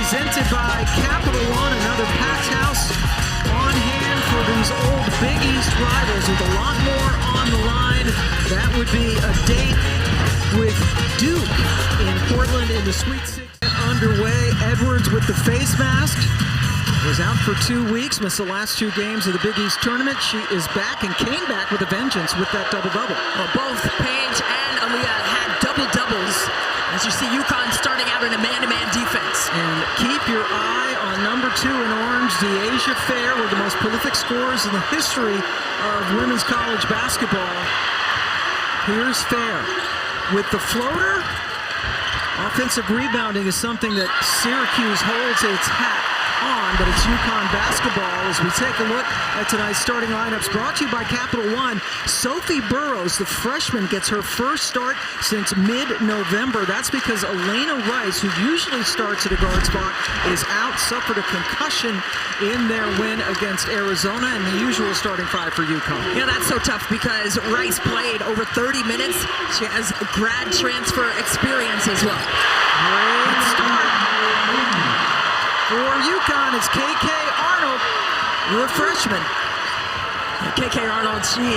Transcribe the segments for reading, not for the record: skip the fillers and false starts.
presented by Capital One, another packed house on hand for these old Big East rivals with a lot more on the line. That would be a date with Duke in Portland in the Sweet 16 underway. Edwards with the face mask was out for 2 weeks, missed the last 2 games of the Big East tournament. She is back and came back with a vengeance with that double-double. Well, both Paige and Aaliyah had double-doubles. As you see UConn starting out in a man-to-man defense. And keep your eye on number 2 in orange, De'Asia Fair, one of the most prolific scorers in the history of women's college basketball. Here's Fair with the floater. Offensive rebounding is something that Syracuse holds its hat on, but it's UConn basketball as we take a look at tonight's starting lineups brought to you by Capital One. Sophie Burrows, the freshman, gets her first start since mid-November. That's because Elena Rice, who usually starts at a guard spot, is out, suffered a concussion in their win against Arizona, and the usual starting 5 for UConn. Yeah, that's so tough because Rice played over 30 minutes. She has grad transfer experience as well. Great start. For UConn, it's KK Arnold, the freshman. KK Arnold, she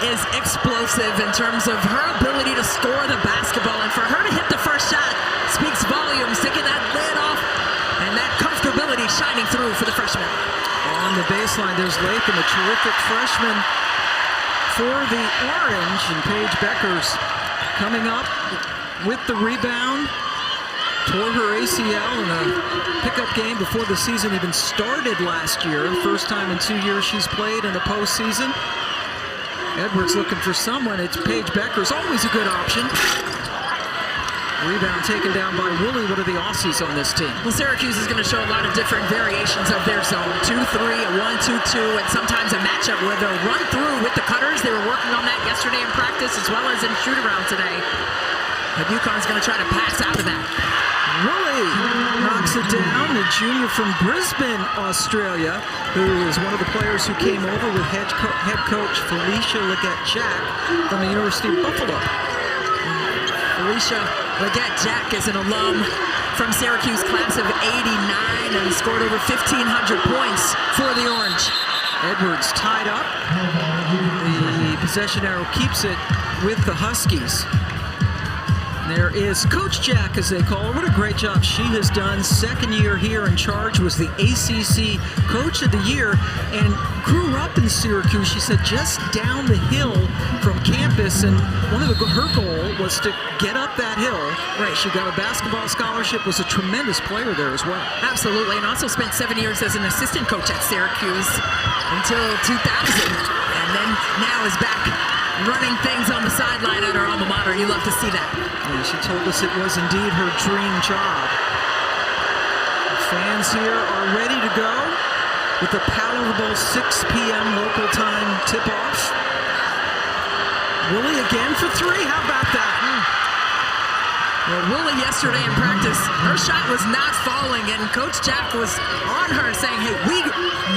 is explosive in terms of her ability to score the basketball. And for her to hit the first shot speaks volumes, taking that lid off and that comfortability shining through for the freshman. On the baseline, there's Latham, a terrific freshman for the Orange. And Paige Bueckers coming up with the rebound. Tore her ACL in a pickup game before the season even started last year. First time in 2 years she's played in the postseason. Edwards looking for someone. It's Paige Bueckers, always a good option. Rebound taken down by Woolley. What are the Aussies on this team? Well, Syracuse is going to show a lot of different variations of their zone. 2-3, a 1-2-2, and sometimes a matchup where they'll run through with the cutters. They were working on that yesterday in practice as well as in shoot-around today. But UConn's going to try to pass out of that. Woolley knocks it down, the junior from Brisbane, Australia, who is one of the players who came over with head coach Felicia Leggett-Jack from the University of Buffalo. Felicia Leggett-Jack is an alum from Syracuse class of '89 and scored over 1,500 points for the Orange. Edwards tied up. The possession arrow keeps it with the Huskies. There is Coach Jack, as they call her. What a great job she has done. Second year here in charge, was the ACC Coach of the Year and grew up in Syracuse. She said just down the hill from campus, and her goal was to get up that hill. Right, she got a basketball scholarship, was a tremendous player there as well. Absolutely, and also spent 7 years as an assistant coach at Syracuse until 2000, and then now is back running things on the sideline at her alma mater. You love to see that. Yeah, she told us it was indeed her dream job. The fans here are ready to go with the palatable 6 p.m. local time tip-off. Woolley again for 3. How about that? Well, Woolley yesterday in practice, her shot was not falling, and Coach Jack was on her saying, hey, we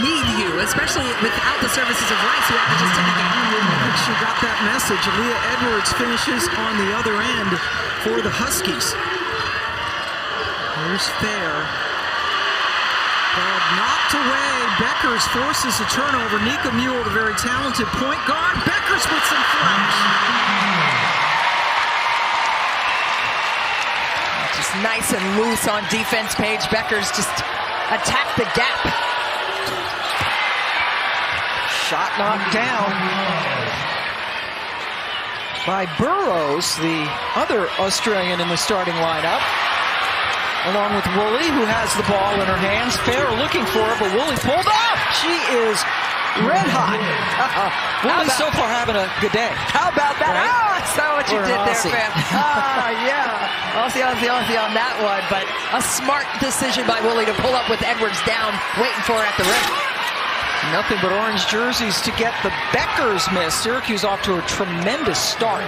need you, especially without the services of Rice, who averages 10 a game. She got that message. Leah Edwards finishes on the other end for the Huskies. Here's Fair. Ball knocked away. Bueckers forces a turnover. Nika Mühl, the very talented point guard. Bueckers with some flash. Just nice and loose on defense. Paige Bueckers just attacked the gap. Shot knocked down by Burrows, the other Australian in the starting lineup, along with Woolley, who has the ball in her hands. Fair looking for her, but Woolley pulled off. She is red hot. Woolley so far having a good day. How about that? Right? Oh, I saw what you Or did there, Aussie. fam. Yeah. Aussie on that one, but a smart decision by Woolley to pull up with Edwards down, waiting for her at the rim. Nothing but orange jerseys to get the Bueckers miss. Syracuse off to a tremendous start.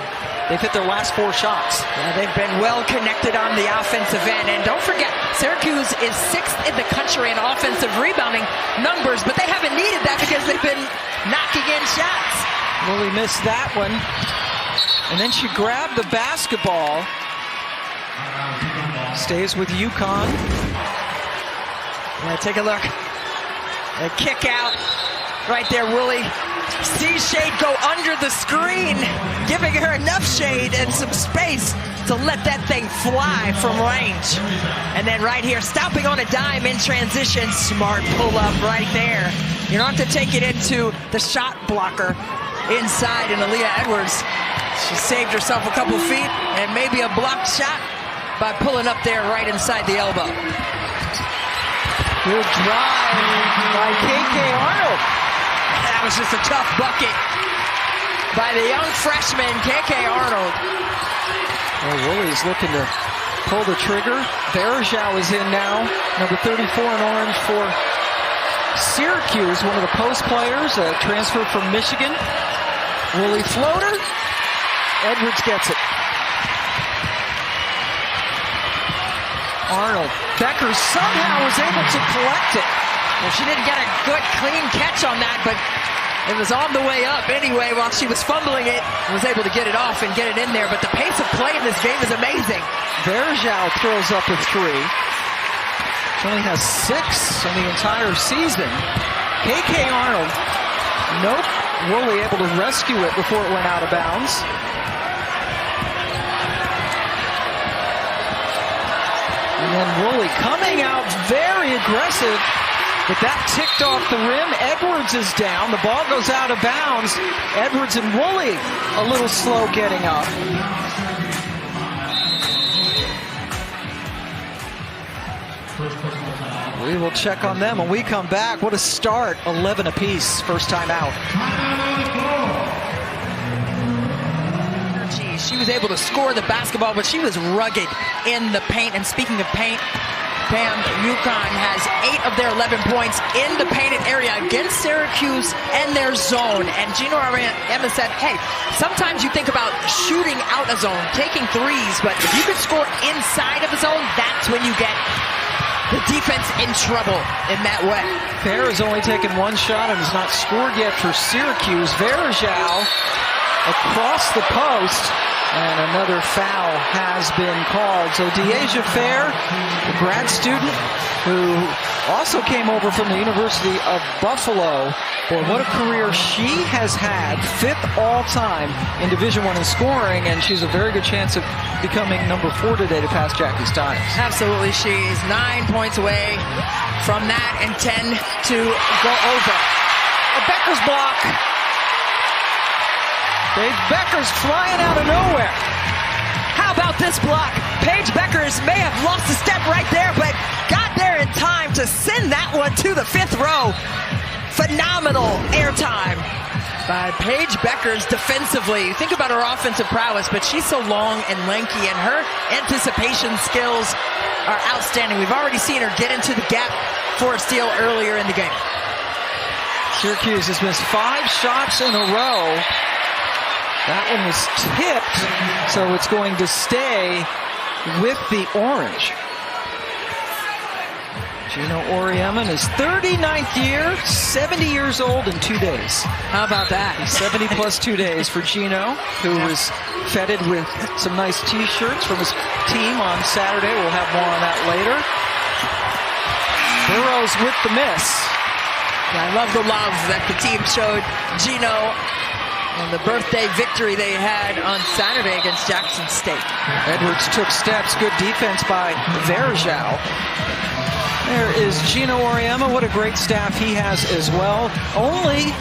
They've hit their last 4 shots. Yeah, they've been well connected on the offensive end. And don't forget, Syracuse is 6th in the country in offensive rebounding numbers, but they haven't needed that because they've been knocking in shots. Woolley missed that one. And then she grabbed the basketball. Stays with UConn. take a look. A kick out right there, Woolley. Sees shade go under the screen, giving her enough shade and some space to let that thing fly from range. And then right here, stopping on a dime in transition. Smart pull-up right there. You don't have to take it into the shot blocker inside, and Aaliyah Edwards, she saved herself a couple feet and maybe a blocked shot by pulling up there right inside the elbow. Good drive by KK Arnold. That was just a tough bucket by the young freshman, KK Arnold. Well, Woolley's looking to pull the trigger. Verjao is in now, number 34 in orange for Syracuse, one of the post players, a transfer from Michigan. Woolley floater. Edwards gets it. Arnold. Bueckers somehow was able to collect it. Well, she didn't get a good, clean catch on that, but it was on the way up anyway while she was fumbling it. Was able to get it off and get it in there, but the pace of play in this game is amazing. Verjao throws up a three. She only has 6 on the entire season. KK Arnold. Nope. Woolley able to rescue it before it went out of bounds. And then Woolley coming out very aggressive, but that ticked off the rim. Edwards is down. The ball goes out of bounds. Edwards and Woolley a little slow getting up. We will check on them when we come back. What a start. 11 apiece. First time out. She was able to score the basketball, but she was rugged in the paint. And speaking of paint, Pam, UConn has 8 of their 11 points in the painted area against Syracuse and their zone. And Gino Emma said, hey, sometimes you think about shooting out a zone, taking threes, but if you can score inside of a zone, that's when you get the defense in trouble in that way. Fair has only taken 1 shot and has not scored yet for Syracuse. Verjao across the post. And another foul has been called. So Deasia Fair, the grad student who also came over from the University of Buffalo. Boy, what a career she has had. 5th all-time in Division I in scoring, and she's a very good chance of becoming number 4 today to pass Jackie Stiles. Absolutely, she's 9 points away from that and 10 to go over. A Bueckers block. Paige Bueckers flying out of nowhere. How about this block? Paige Bueckers may have lost a step right there, but got there in time to send that one to the 5th row. Phenomenal airtime by Paige Bueckers defensively. Think about her offensive prowess, but she's so long and lanky, and her anticipation skills are outstanding. We've already seen her get into the gap for a steal earlier in the game. Syracuse has missed 5 shots in a row. That one was tipped, so it's going to stay with the orange. Gino Auriemma, his 39th year, 70 years old in 2 days. How about that? 70 plus 2 days for Gino, who was feted with some nice t-shirts from his team on Saturday. We'll have more on that later. Burrows with the miss. Yeah, I love the love that the team showed Gino and the birthday victory they had on Saturday against Jackson State. Edwards took steps. Good defense by Verjao. There is Gino Auriemma. What a great staff he has as well. Only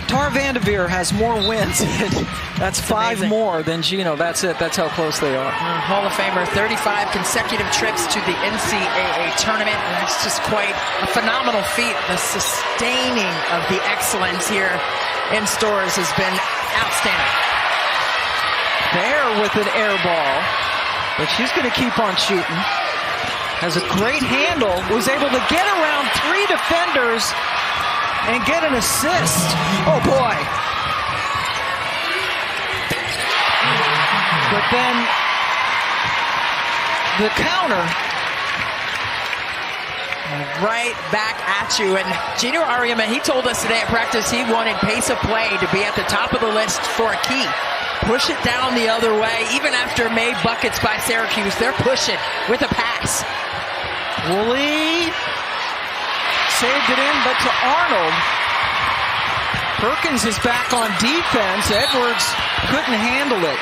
Tar Vanderveer has more wins. That's 5 amazing. more than Gino. That's it. That's how close they are. Hall of Famer, 35 consecutive trips to the NCAA tournament. And it's just quite a phenomenal feat. The sustaining of the excellence here in Stores has been outstanding. Fair with an air ball, but she's going to keep on shooting. Has a great handle, was able to get around 3 defenders and get an assist. Oh boy. But then the counter. Right back at you. And Gino Auriemma, he told us today at practice he wanted pace of play to be at the top of the list for a key. Push it down the other way. Even after made buckets by Syracuse, they're pushing with a pass. Woolley saved it in, but to Arnold. Perkins is back on defense. Edwards couldn't handle it.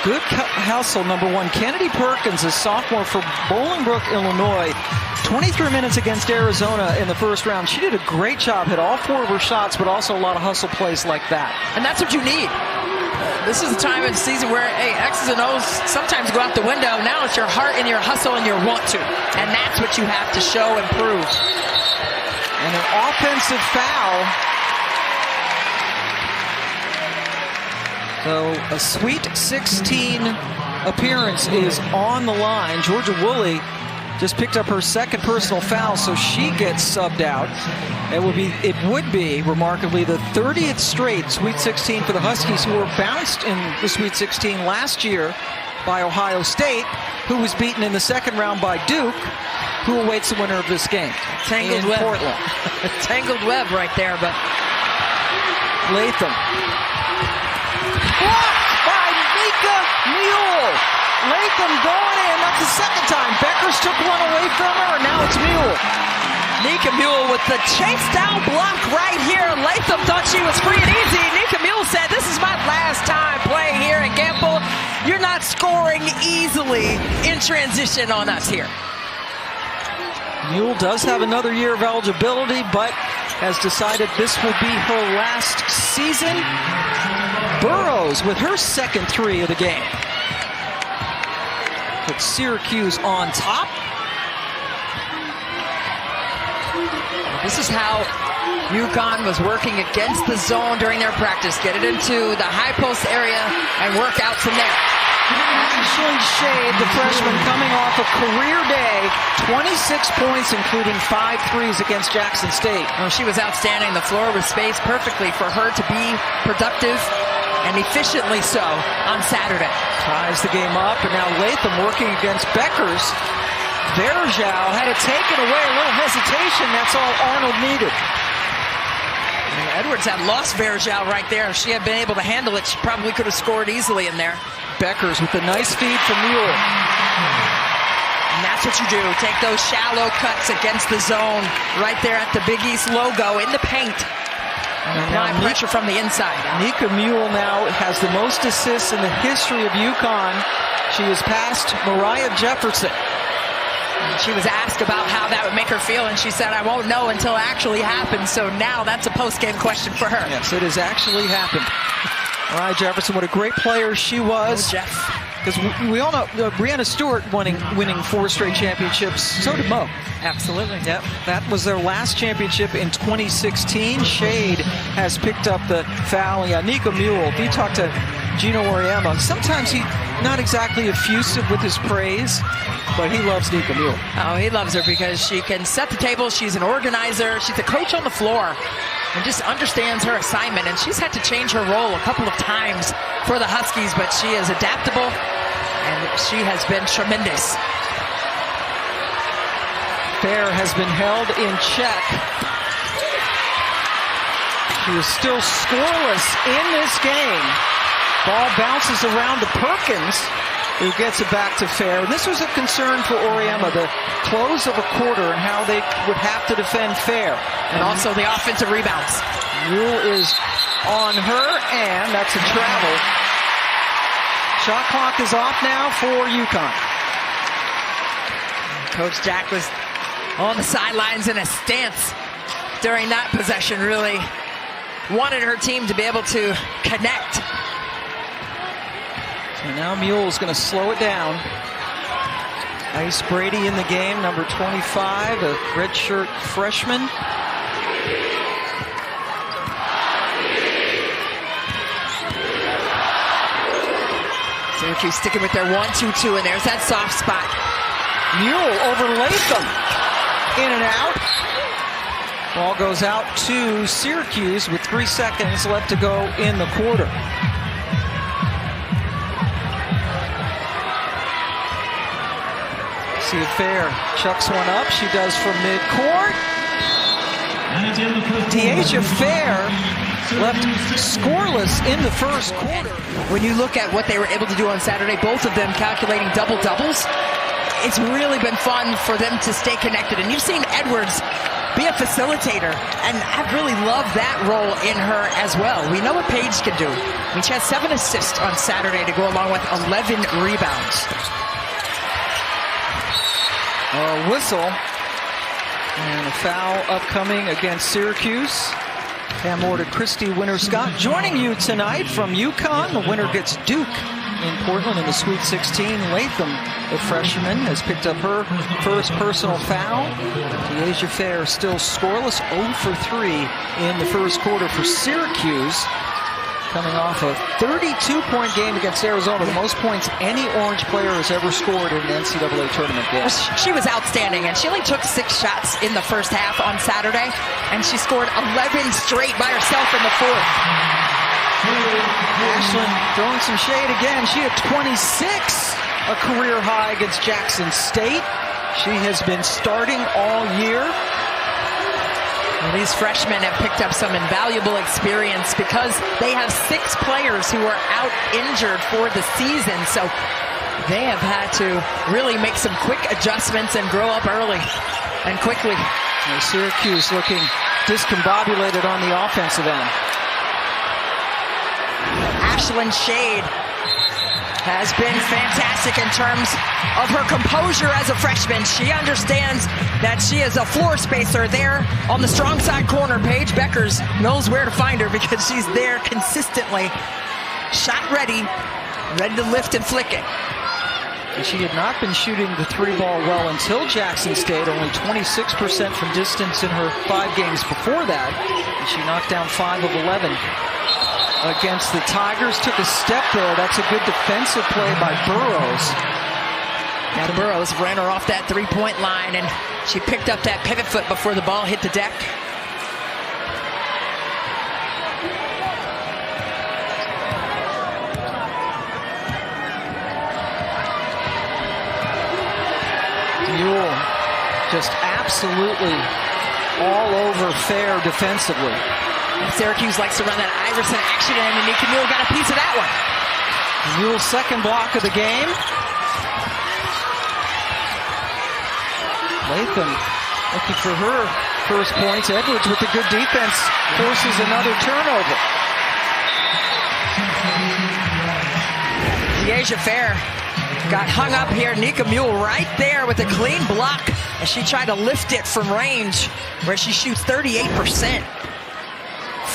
Good hustle, number one. Kennedy Perkins, a sophomore for Bolingbrook, Illinois. 23 minutes against Arizona in the first round. She did a great job, hit all 4 of her shots, but also a lot of hustle plays like that. And that's what you need. This is the time of the season where, hey, X's and O's sometimes go out the window. Now it's your heart and your hustle and your want to. And that's what you have to show and prove. And an offensive foul. So a Sweet 16 appearance is on the line. Georgia Woolley just picked up her second personal foul, so she gets subbed out. It would be remarkably the 30th straight Sweet 16 for the Huskies, who were bounced in the Sweet 16 last year by Ohio State, who was beaten in the second round by Duke, who awaits the winner of this game. Tangled in web. Portland. Tangled web right there, but Latham. Blocked by Nika Mühl. Latham going in. That's the second time. Bueckers took one away from her, and now it's Mühl. Nika Mühl with the chase down block right here. Latham thought she was free and easy. Nika Mühl said, "This is my last time playing here in Gamble. You're not scoring easily in transition on us here." Mühl does have another year of eligibility, but has decided this will be her last season. Burrows with her second 3 of the game. Put Syracuse on top. This is how UConn was working against the zone during their practice. Get it into the high post area and work out from there. Ashley Shade, the freshman, coming off a career day. 26 points, including 5 threes against Jackson State. Oh, she was outstanding. The floor was spaced perfectly for her to be productive and efficiently so on Saturday. Ties the game up, and now Latham working against Bueckers. Verjao had it taken away, a little hesitation. That's all Arnold needed. And Edwards had lost Verjao right there. If she had been able to handle it, she probably could have scored easily in there. Bueckers with a nice feed from Mühl. And that's what you do. Take those shallow cuts against the zone right there at the Big East logo in the paint. And apply pressure from the inside. Nika Mühl now has the most assists in the history of UConn. She has passed Mariah Jefferson. She was asked about how that would make her feel, and she said, "I won't know until it actually happens." So now that's a post-game question for her. Yes, it has actually happened. Mariah Jefferson, what a great player she was. Oh, Jeff. Because we all know Breanna Stewart winning 4 straight championships. So did Mo. Absolutely. Yep, that was their last championship in 2016. Shade has picked up the foul. Yeah, Nika Mühl, if you talk to Gino Auriemma, sometimes he's not exactly effusive with his praise, but he loves Nika Mühl. Oh, he loves her because she can set the table. She's an organizer. She's a coach on the floor and just understands her assignment. And she's had to change her role a couple of times for the Huskies, but she is adaptable and she has been tremendous. Fair has been held in check. She is still scoreless in this game. Ball bounces around to Perkins, who gets it back to Fair. This was a concern for Auriemma, the close of a quarter and how they would have to defend Fair. And also the offensive rebounds. Mühl is on her, and that's a travel. Shot clock is off now for UConn. Coach Jack was on the sidelines in a stance during that possession. Really wanted her team to be able to connect. So now Mühl is going to slow it down. Ice Brady in the game, number 25, a redshirt freshman. Syracuse sticking with their 1-2-2, and there's that soft spot. Mühl over Latham. In and out. Ball goes out to Syracuse with 3 seconds left to go in the quarter. See if Fair chucks one up. She does from midcourt. Deasia Fair left scoreless in the first quarter. When you look at what they were able to do on Saturday, both of them calculating double-doubles, it's really been fun for them to stay connected. And you've seen Edwards be a facilitator. And I really love that role in her as well. We know what Paige can do. I mean, she had 7 assists on Saturday to go along with 11 rebounds. A whistle and a foul upcoming against Syracuse. And more to Christy Winter-Scott joining you tonight from UConn. The winner gets Duke in Portland in the Sweet 16. Latham, the freshman, has picked up her first personal foul. De'Asia Fair still scoreless, 0 for 3 in the first quarter for Syracuse. Coming off a 32-point game against Arizona, the most points any Orange player has ever scored in an NCAA tournament game. She was outstanding, and she only took 6 shots in the first half on Saturday, and she scored 11 straight by herself in the fourth. Ashland throwing some shade again. She had 26, a career high against Jackson State. She has been starting all year. Well, these freshmen have picked up some invaluable experience because they have 6 players who are out injured for the season. So they have had to really make some quick adjustments and grow up early and quickly. Syracuse looking discombobulated on the offensive end. Ashlyn Shade has been fantastic in terms of her composure as a freshman. She understands that she is a floor spacer there on the strong side corner. Paige Bueckers knows where to find her because she's there consistently, shot ready, ready to lift and flick it. And she had not been shooting the 3-ball well until Jackson State, only 26% from distance in her 5 games before that. And she knocked down 5 of 11. Against the Tigers, took a step there. That's a good defensive play by Burrows. And Burrows ran her off that 3-point line, and she picked up that pivot foot before the ball hit the deck. Mühl just absolutely all over Fair defensively. Syracuse likes to run that Iverson action, and Nika Mühl got a piece of that one. Mühl's second block of the game. Latham looking for her first points. Edwards with the good defense forces another turnover. De'Asia Fair got hung up here. Nika Mühl right there with a clean block as she tried to lift it from range, where she shoots 38%.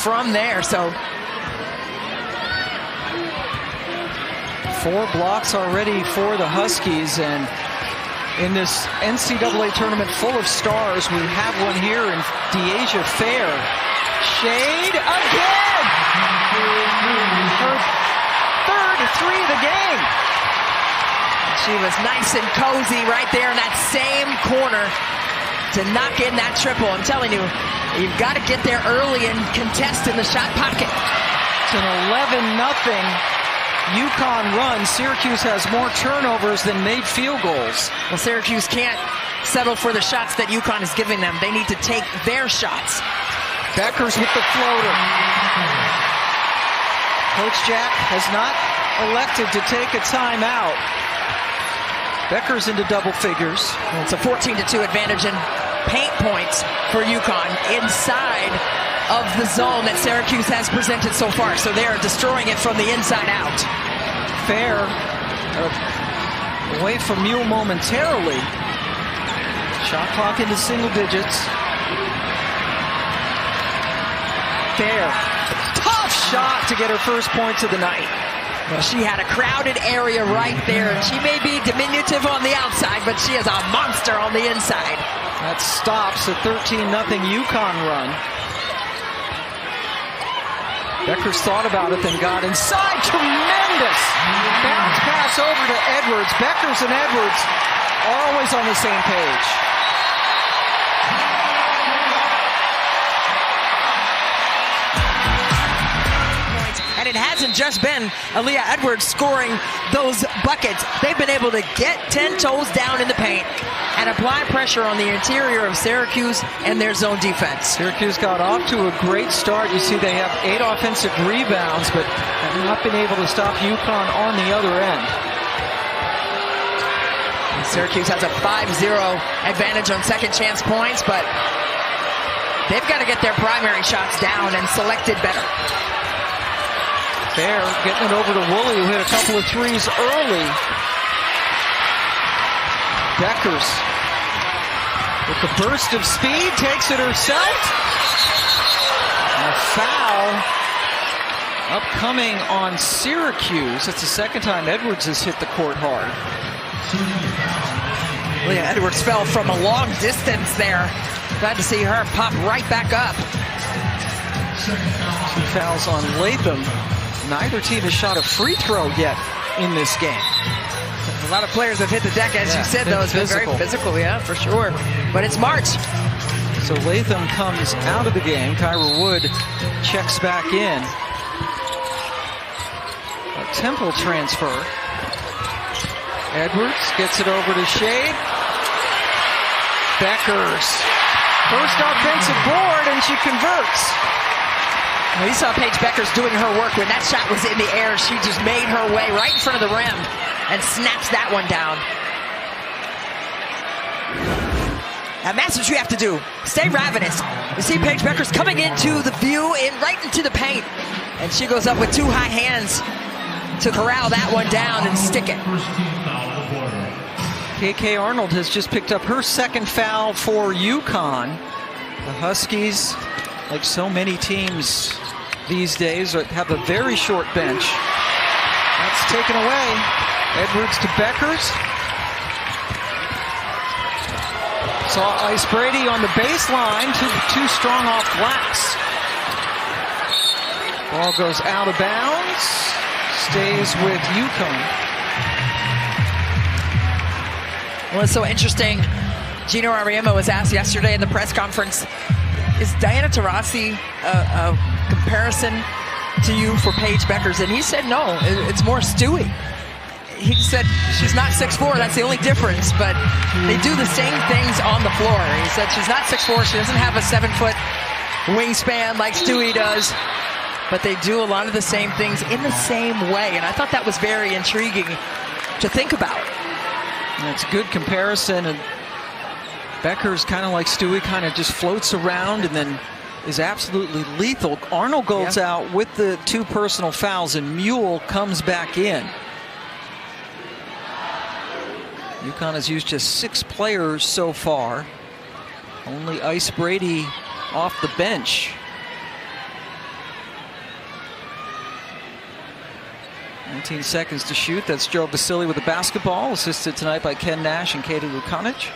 From there, so 4 blocks already for the Huskies, and in this NCAA tournament full of stars, we have one here in De'Asia Fair. Shade again! Her third 3 of the game. She was nice and cozy right there in that same corner to knock in that triple. I'm telling you, you've got to get there early and contest in the shot pocket. It's an 11-0 UConn run. Syracuse has more turnovers than made field goals. Well, Syracuse can't settle for the shots that UConn is giving them. They need to take their shots. Bueckers with the floater. Coach Jack has not elected to take a timeout. Bueckers into double figures. Well, it's a 14-2 advantage in paint points for UConn inside of the zone that Syracuse has presented so far. So they're destroying it from the inside out. Fair away from Mühl momentarily. Shot clock into single digits. Fair. Tough shot to get her first points of the night. Well, she had a crowded area right there, and she may be diminutive on the outside, but she is a monster on the inside. That stops a 13-0 UConn run. Bueckers thought about it, then got inside. Tremendous bounce pass over to Edwards. Bueckers and Edwards are always on the same page. And it hasn't just been Aaliyah Edwards scoring those buckets. They've been able to get 10 toes down in the paint and apply pressure on the interior of Syracuse and their zone defense. Syracuse got off to a great start. You see they have 8 offensive rebounds, but have not been able to stop UConn on the other end. Syracuse has a 5-0 advantage on second chance points, but They've got to get their primary shots down and selected better. Fair getting it over to Woolley, who hit a couple of threes early. Bueckers with the burst of speed, takes it herself. And a foul upcoming on Syracuse. It's the second time Edwards has hit the court hard. Leah Edwards fell from a long distance there. Glad to see her pop right back up. 2 fouls on Latham. Neither team has shot a free throw yet in this game. A lot of players have hit the deck, as you said, though. It's been very physical, yeah, for sure. But it's March. So Latham comes out of the game. Kyra Wood checks back in. A Temple transfer. Edwards gets it over to Shade. Bueckers. First offensive board, and she converts. We saw Paige Bueckers doing her work. When that shot was in the air, she just made her way right in front of the rim and snaps that one down. And that's what you have to do. Stay ravenous. You see Paige Bueckers coming into the view, right into the paint. And she goes up with 2 high hands to corral that one down and stick it. KK Arnold has just picked up her second foul for UConn. The Huskies, like so many teams these days, have a very short bench. That's taken away. Edwards to Bueckers. Saw Ice Brady on the baseline, too strong off glass. Ball goes out of bounds, stays with UConn. Well, it's so interesting. Gino Auriemma was asked yesterday in the press conference, is Diana Taurasi a comparison to you for Paige Bueckers? And he said no, it's more Stewie. He said she's not 6'4", that's the only difference, but they do the same things on the floor. He said she's not 6'4", she doesn't have a 7-foot wingspan like Stewie does, but they do a lot of the same things in the same way. And I thought that was very intriguing to think about. That's a good comparison, and Bueckers, kind of like Stewie, kind of just floats around and then is absolutely lethal. Arnold goes out with the 2 personal fouls, and Mühl comes back in. UConn has used just 6 players so far. Only Ice Brady off the bench. 19 seconds to shoot. That's Joe Vasily with the basketball, assisted tonight by Ken Nash and Katie Lukanic.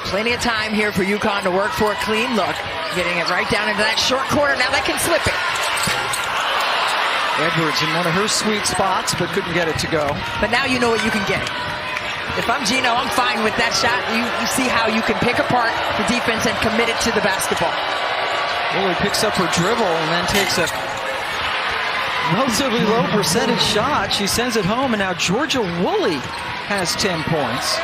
Plenty of time here for UConn to work for a clean look. Getting it right down into that short corner. Now they can slip it. Edwards in one of her sweet spots, but couldn't get it to go. But now you know what you can get. If I'm Gino, I'm fine with that shot. You see how you can pick apart the defense and commit it to the basketball. Woolley picks up her dribble and then takes a relatively low percentage shot. She sends it home, and now Georgia Woolley has 10 points.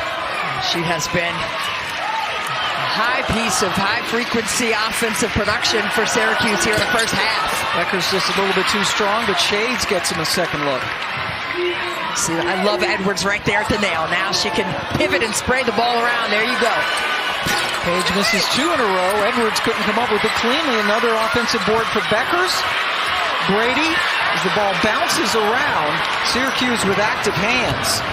She has been a high piece of high-frequency offensive production for Syracuse here in the first half. Bueckers just a little bit too strong, but Shades gets him a second look. See, I love Edwards right there at the nail. Now she can pivot and spray the ball around. There you go. Paige misses 2 in a row. Edwards couldn't come up with it cleanly. Another offensive board for Bueckers. Brady, as the ball bounces around, Syracuse with active hands.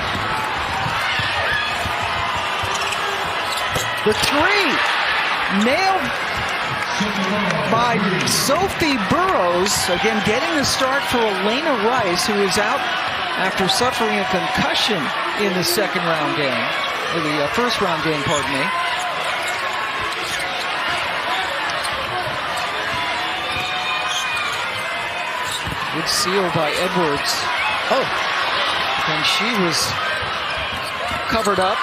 The 3, nailed by Sophie Burrows. Again, getting the start for Elena Rice, who is out after suffering a concussion in the second round game, or the first round game, pardon me. Good seal by Edwards. Oh, and she was covered up.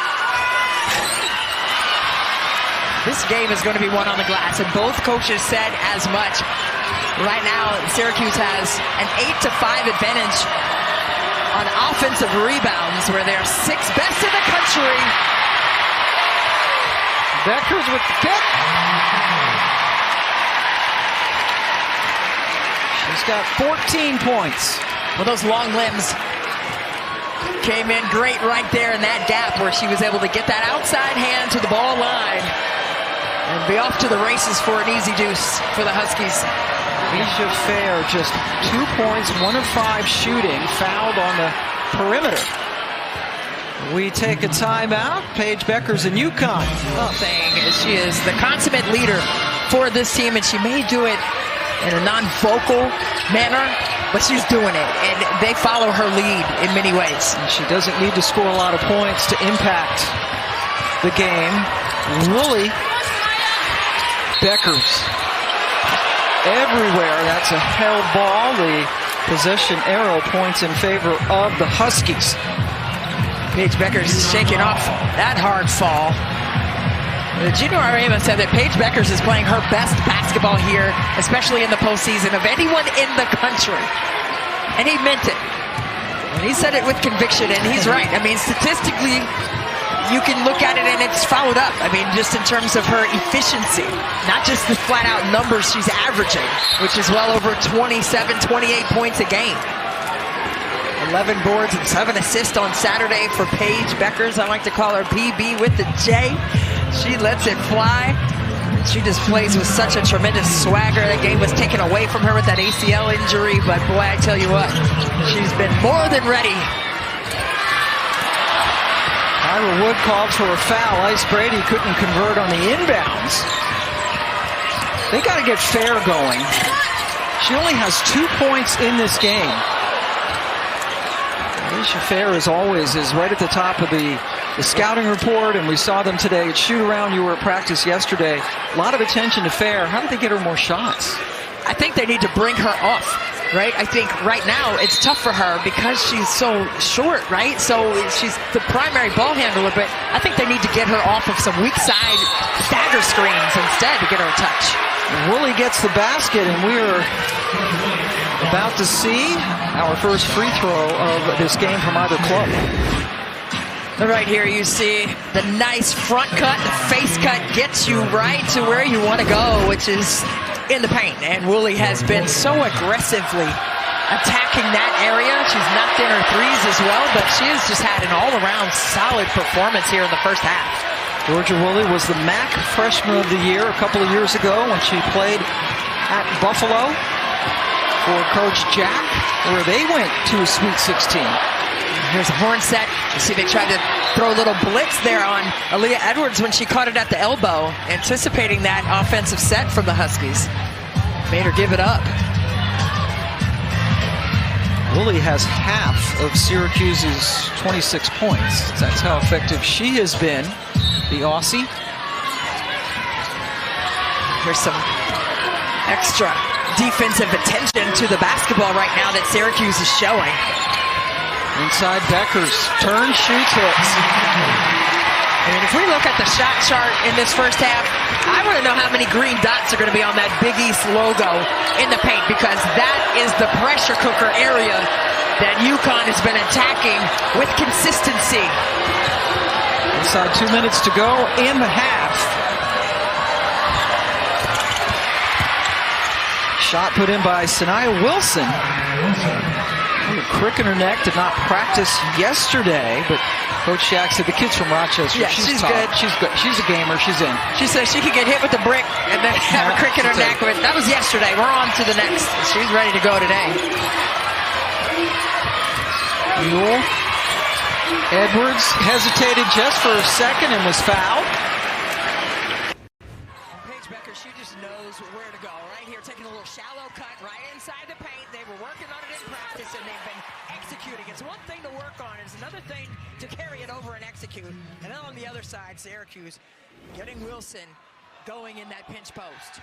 This game is going to be won on the glass, and both coaches said as much. Right now, Syracuse has an 8-5 advantage on offensive rebounds, where they're 6th best in the country. Bueckers with the kick. She's got 14 points. Well, those long limbs came in great right there in that gap where where she was able to get that outside hand to the ball line and be off to the races for an easy deuce for the Huskies. Asia Fair just 2 points, 1 of 5 shooting, fouled on the perimeter. We take a timeout. Paige Bueckers in UConn. Well, thing is, she is the consummate leader for this team, and she may do it in a non-vocal manner, but she's doing it, and they follow her lead in many ways. And she doesn't need to score a lot of points to impact the game. Woolley Bueckers everywhere. That's a held ball. The possession arrow points in favor of the Huskies. Paige Bueckers is shaking off that hard fall. Gino Arema said that Paige Bueckers is playing her best basketball here, especially in the postseason, of anyone in the country. And he meant it. And he said it with conviction, and he's right. I mean, statistically, you can look at it and it's followed up. I mean, just in terms of her efficiency, not just the flat-out numbers she's averaging, which is well over 27, 28 points a game. 11 boards and 7 assists on Saturday for Paige Bueckers. I like to call her PB with the J. She lets it fly. She just plays with such a tremendous swagger. That game was taken away from her with that ACL injury, but boy, I tell you what, she's been more than ready. Ira Wood called for a foul. Ice Brady couldn't convert on the inbounds. They got to get Fair going. She only has 2 points in this game. Asia Fair, as always, is right at the top of the scouting report, and we saw them today at shoot-around. You were at practice yesterday. A lot of attention to Fair. How do they get her more shots? I think they need to bring her off, right? I think right now it's tough for her because she's so short, right? So she's the primary ball handler, but I think they need to get her off of some weak side stagger screens instead to get her a touch. Woolley gets the basket, and we're about to see our first free throw of this game from either club. Right here you see the nice front cut, the face cut gets you right to where you want to go, which is in the paint. And Woolley has been so aggressively attacking that area. She's knocked in her threes as well, but she has just had an all-around solid performance here in the first half. Georgia Woolley was the MAC Freshman of the Year a couple of years ago when she played at Buffalo for Coach Jack, where they went to a Sweet 16. Here's a horn set. You see they tried to throw a little blitz there on Aaliyah Edwards when she caught it at the elbow, anticipating that offensive set from the Huskies. Made her give it up. Woolley has half of Syracuse's 26 points. That's how effective she has been, the Aussie. Here's some Extra defensive attention to the basketball right now that Syracuse is showing. Inside Bueckers, turn, shoots, hits. And if we look at the shot chart in this first half, I want to know how many green dots are going to be on that Big East logo in the paint, because that is the pressure cooker area that UConn has been attacking with consistency. Inside 2 minutes to go in the half. Shot put in by Sanaya Wilson. A crick in her neck, did not practice yesterday, but Coach Shack said the kid's from Rochester. Yeah, she's tough. good. She's good. She's a gamer. She's in. She says she could get hit with a brick and then have a crick in her neck. But that was yesterday. We're on to the next. She's ready to go today. Mühl. Edwards hesitated just for a second and was fouled. Paige Bueckers, she just knows where to go. Right here, taking a little shallow cut right inside the paint. They were working on it in practice, and they've been executing. It's one thing to work on. It's another thing to carry it over and execute. And then on the other side, Syracuse getting Wilson going in that pinch post.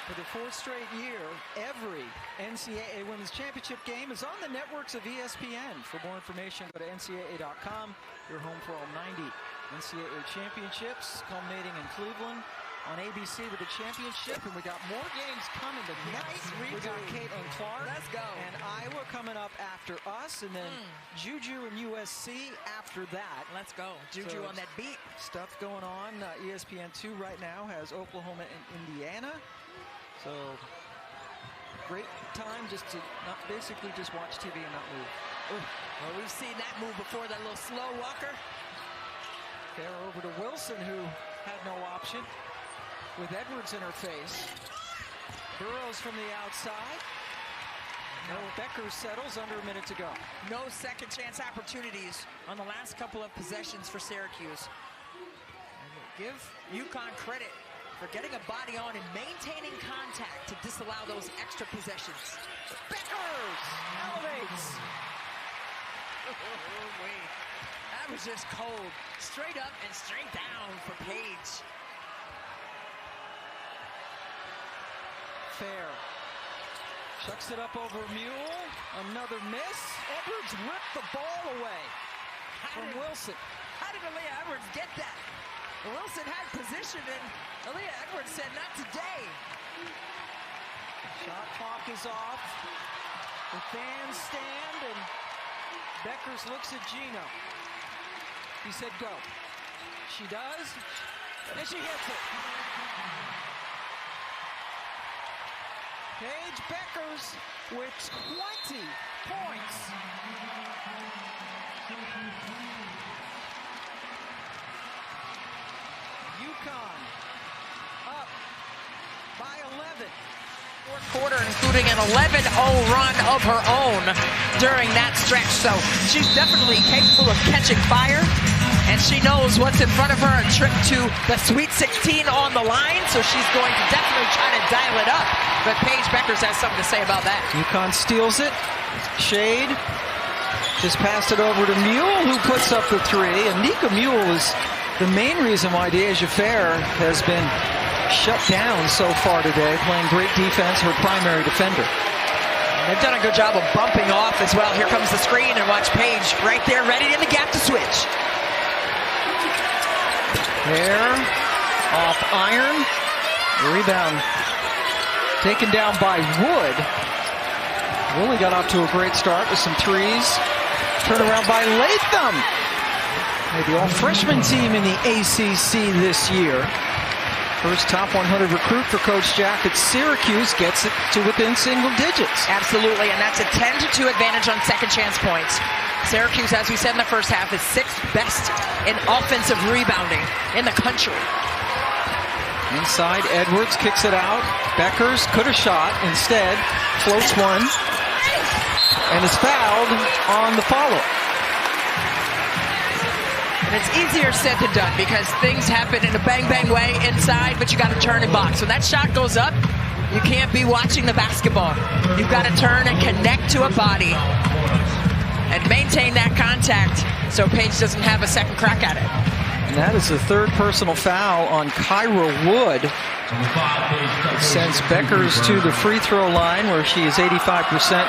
For the fourth straight year, every NCAA Women's Championship game is on the networks of ESPN. For more information, go to ncaa.com. Your home for all 90 NCAA championships, culminating in Cleveland on ABC with the championship. And we got more games coming tonight. We got Caitlin Clark. Let's go. And Iowa coming up after us. And then Juju and USC after that. Let's go. Juju on that beat. Stuff going on. ESPN2 right now has Oklahoma and Indiana. So, great time just to basically just watch TV and not move. Ooh. Well, we've seen that move before, that little slow walker. Fair over to Wilson, who had no option, with Edwards in her face. Burrows from the outside. No, Bueckers settles under a minute to go. No second chance opportunities on the last couple of possessions for Syracuse. And give UConn credit for getting a body on and maintaining contact to disallow those extra possessions. Bueckers elevates. Oh, wait. That was just cold. Straight up and straight down for Paige. Fair. Chucks it up over Mühl. Another miss. Edwards ripped the ball away from Wilson. How did Aaliyah Edwards get that? Wilson had position, and Aaliyah Edwards said, not today. Shot clock is off. The fans stand, and Bueckers looks at Gino. He said, go. She does, and she hits it. Paige Bueckers with 20 points. UConn up by 11. Fourth quarter, including an 11-0 run of her own during that stretch. So she's definitely capable of catching fire, and she knows what's in front of her. A trip to the Sweet 16 on the line, so she's going to definitely try to dial it up. But Paige Bueckers has something to say about that. UConn steals it. Shade just passed it over to Mühl, who puts up the three. And Nika Mühl is the main reason why Deja Fair has been shut down so far today, playing great defense, her primary defender. They've done a good job of bumping off as well. Here comes the screen, and watch Paige right there, ready in the gap to switch. Fair off iron. Rebound taken down by Wood. Really got off to a great start with some threes. Turnaround by Latham. The all-freshman team in the ACC this year. First top 100 recruit for Coach Jack at Syracuse, gets it to within single digits. Absolutely, and that's a 10-2 advantage on second chance points. Syracuse, as we said in the first half, is 6th best in offensive rebounding in the country. Inside, Edwards kicks it out. Bueckers could have shot, instead floats one, and is fouled on the follow. And it's easier said than done because things happen in a bang-bang way inside, but you got to turn and box. When that shot goes up, you can't be watching the basketball. You've got to turn and connect to a body and maintain that contact so Paige doesn't have a second crack at it. And that is the third personal foul on Kyra Wood. It sends Bueckers to the free throw line where she is 85%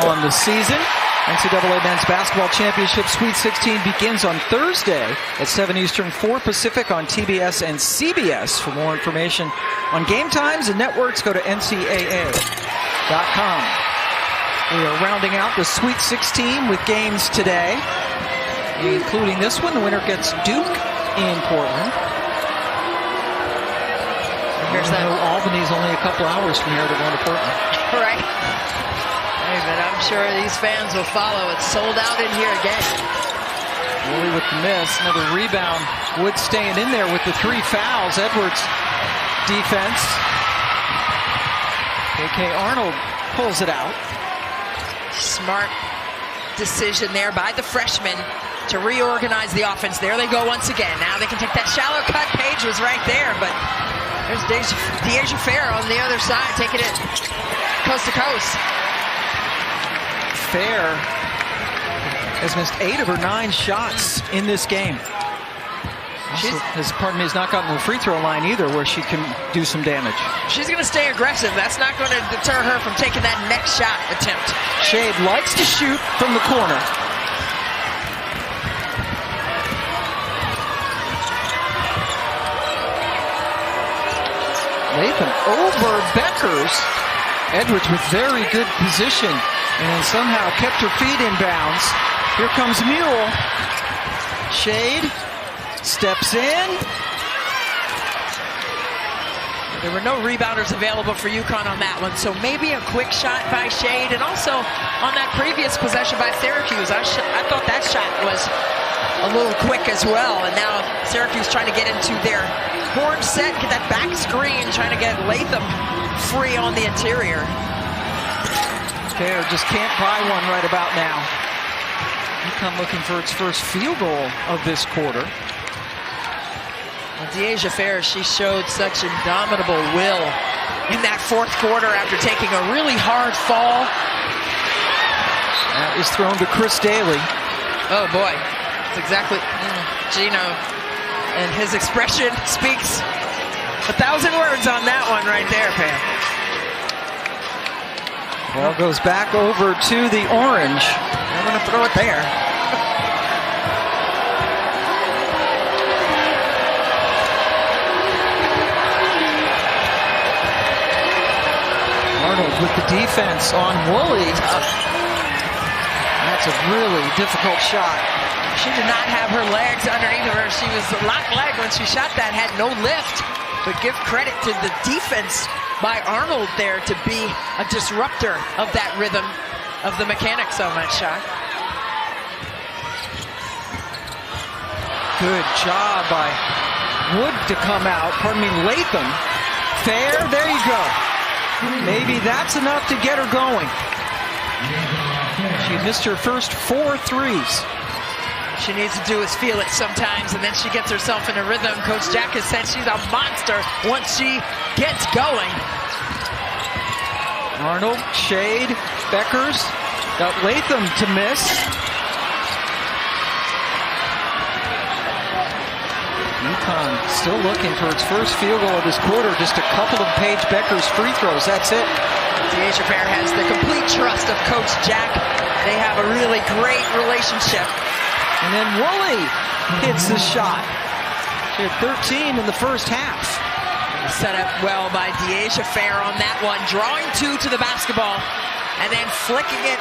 on the season. NCAA Men's Basketball Championship Sweet 16 begins on Thursday at 7 Eastern, 4 Pacific on TBS and CBS. For more information on game times and networks, go to ncaa.com. We are rounding out the Sweet 16 with games today, including this one. The winner gets Duke in Portland. Here's that. Albany's only a couple hours from here to go to Portland. Right. But I'm sure these fans will follow. It's sold out in here again. Willie with the miss. Another rebound. Wood staying in there with the 3 fouls. Edwards defense. KK Arnold pulls it out. Smart decision there by the freshman to reorganize the offense. There they go once again. Now they can take that shallow cut. Paige was right there, but there's Deja Fair on the other side, taking it coast to coast. Fair has missed 8 of her 9 shots in this game. Has not gotten to the free throw line either, where she can do some damage. She's going to stay aggressive. That's not going to deter her from taking that next shot attempt. Shade likes to shoot from the corner. Latham over Bueckers. Edwards with very good position and somehow kept her feet in bounds. Here comes Mühl. Shade steps in. There were no rebounders available for UConn on that one, so maybe a quick shot by Shade, and also on that previous possession by Syracuse, I thought that shot was a little quick as well, and now Syracuse trying to get into their horn set, get that back screen, trying to get Latham free on the interior. Fair just can't buy one right about now. UConn looking for its first field goal of this quarter. Well, De'Asia Fair, she showed such indomitable will in that fourth quarter after taking a really hard fall. That is thrown to Chris Daly. Oh boy, that's exactly Gino, and his expression speaks 1,000 words on that one right there, Pam. Ball goes back over to the orange. I'm going to throw it there. Arnold with the defense on Woolley. That's a really difficult shot. She did not have her legs underneath of her. She was locked leg when she shot that, had no lift. But give credit to the defense by Arnold there to be a disruptor of that rhythm of the mechanics on that shot. Good job by Wood to come out. Pardon me, Latham. Fair, there you go. Maybe that's enough to get her going. She missed her first 4 threes. She needs to do is feel it sometimes, and then she gets herself in a rhythm. Coach Jack has said she's a monster once she gets going. Arnold, Shade, Bueckers, got Latham to miss. UConn still looking for its first field goal of this quarter. Just a couple of Paige Bueckers free throws, that's it. De'Asia Fair has the complete trust of Coach Jack. They have a really great relationship. And then Woolley hits the shot. She had 13 in the first half. Set up well by De'Asia Fair on that one. Drawing two to the basketball and then flicking it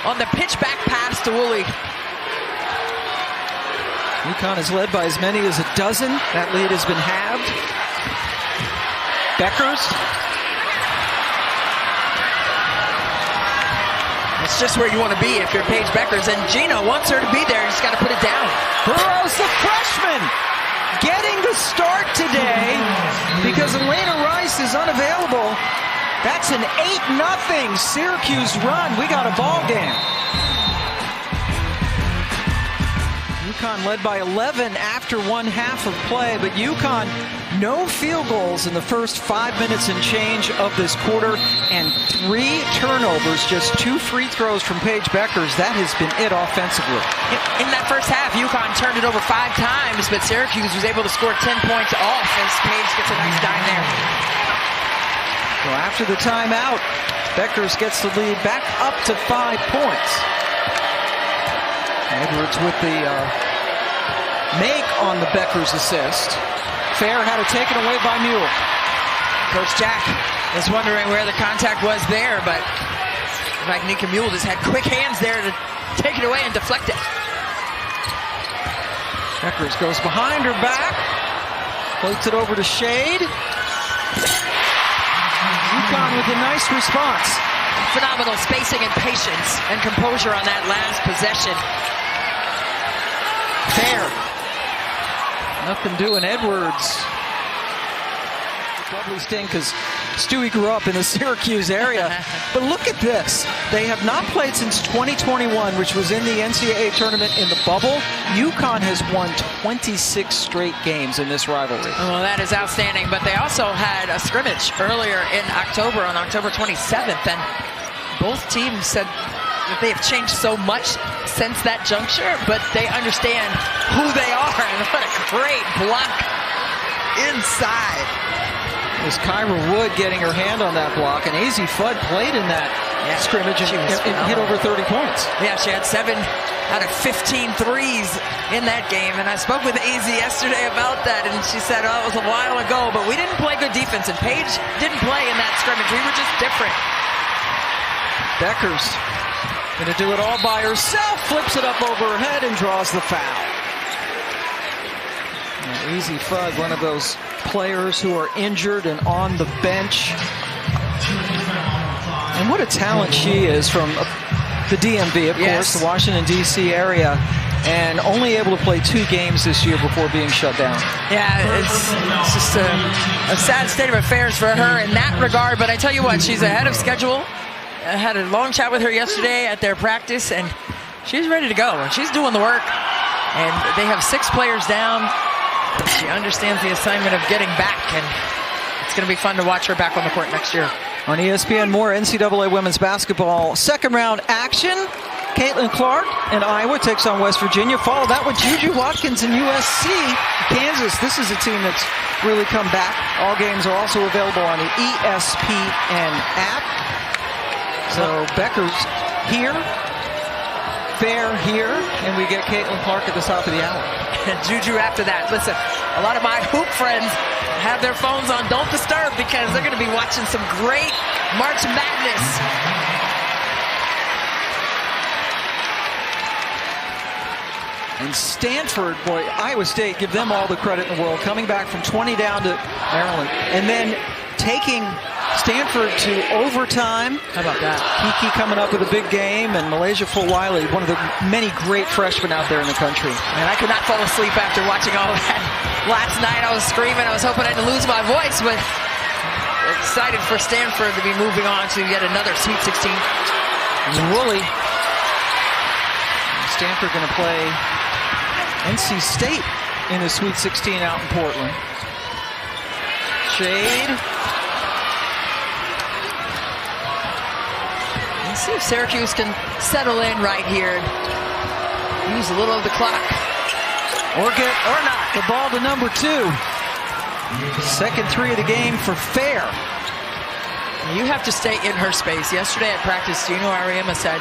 on the pitch back pass to Woolley. UConn is led by as many as a dozen. That lead has been halved. Bueckers. It's just where you want to be if you're Paige Bueckers, and Gino wants her to be there. You just got to put it down. Burroughs, the freshman, getting the start today because Elena Rice is unavailable. That's an 8-0 Syracuse run. We got a ball game. UConn led by 11 after one half of play, but UConn no field goals in the first 5 minutes and change of this quarter, and 3 turnovers, just 2 free throws from Paige Bueckers. That has been it offensively. In that first half, UConn turned it over 5 times, but Syracuse was able to score 10 points off as Paige gets a nice dime there. So after the timeout, Bueckers gets the lead back up to 5 points. Edwards with the make on the Bueckers assist. Fair had it taken away by Mühl. Coach Jack is wondering where the contact was there, but in fact, Nika Mühl just had quick hands there to take it away and deflect it. Bueckers goes behind her back, floats it over to Shade. UConn with a nice response. Phenomenal spacing and patience and composure on that last possession. Fair. Nothing doing Edwards. Doubly sting because Stewie grew up in the Syracuse area. But look at this. They have not played since 2021, which was in the NCAA tournament in the bubble. UConn has won 26 straight games in this rivalry. Well, that is outstanding. But they also had a scrimmage earlier in October, on October 27th. And both teams said that they have changed so much since that juncture, but they understand who they are, and what a great block inside. It was Kyra Wood getting her hand on that block, and AZ Fudd played in that scrimmage and hit over 30 points. Yeah, she had 7 out of 15 threes in that game, and I spoke with AZ yesterday about that, and she said, oh, it was a while ago, but we didn't play good defense, and Paige didn't play in that scrimmage. We were just different. Bueckers gonna do it all by herself, flips it up over her head and draws the foul. Easy Fug, one of those players who are injured and on the bench. And what a talent she is from the DMV, of course, the Washington, D.C. area, and only able to play 2 games this year before being shut down. Yeah, it's just a sad state of affairs for her in that regard, but I tell you what, she's ahead of schedule. I had a long chat with her yesterday at their practice, and she's ready to go, and she's doing the work. And they have 6 players down. She understands the assignment of getting back, and it's going to be fun to watch her back on the court next year. On ESPN, more NCAA women's basketball second round action. Caitlin Clark and Iowa takes on West Virginia. Follow that with Juju Watkins and USC. Kansas, this is a team that's really come back. All games are also available on the ESPN app. So Bueckers here, Fair here, and we get Caitlin Clark at the top of the hour. And Juju after that. Listen, a lot of my hoop friends have their phones on Don't Disturb because they're going to be watching some great March Madness. And Stanford, boy, Iowa State, give them all the credit in the world, coming back from 20 down to Maryland, and then taking Stanford to overtime. How about that? Kiki coming up with a big game, and Malaysia Fulwiley, one of the many great freshmen out there in the country. Man, I could not fall asleep after watching all of that. Last night I was screaming. I was hoping I didn't lose my voice, but excited for Stanford to be moving on to yet another Sweet 16. And Woolley. Stanford going to play NC State in the Sweet 16 out in Portland. Shade. Let's see if Syracuse can settle in right here. Use a little of the clock. Or not. The ball to number 2. Second 3 of the game for Fair. You have to stay in her space. Yesterday at practice, Gino Ariema said,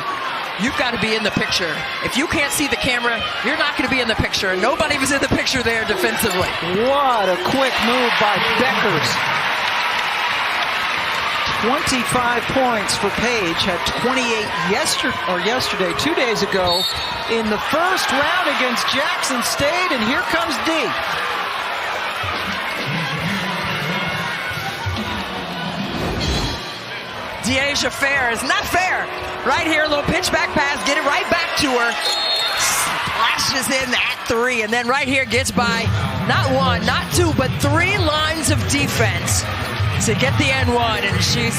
you've got to be in the picture. If you can't see the camera, you're not going to be in the picture. And nobody was in the picture there defensively. What a quick move by Bueckers. 25 points for Paige. Had 28 yesterday, 2 days ago, in the first round against Jackson State. And here comes D. Deasia Fair is not fair. Right here, a little pitch back pass, get it right back to her. Splashes in at 3, and then right here gets by not 1, not 2, but 3 lines of defense to get the N1, and she's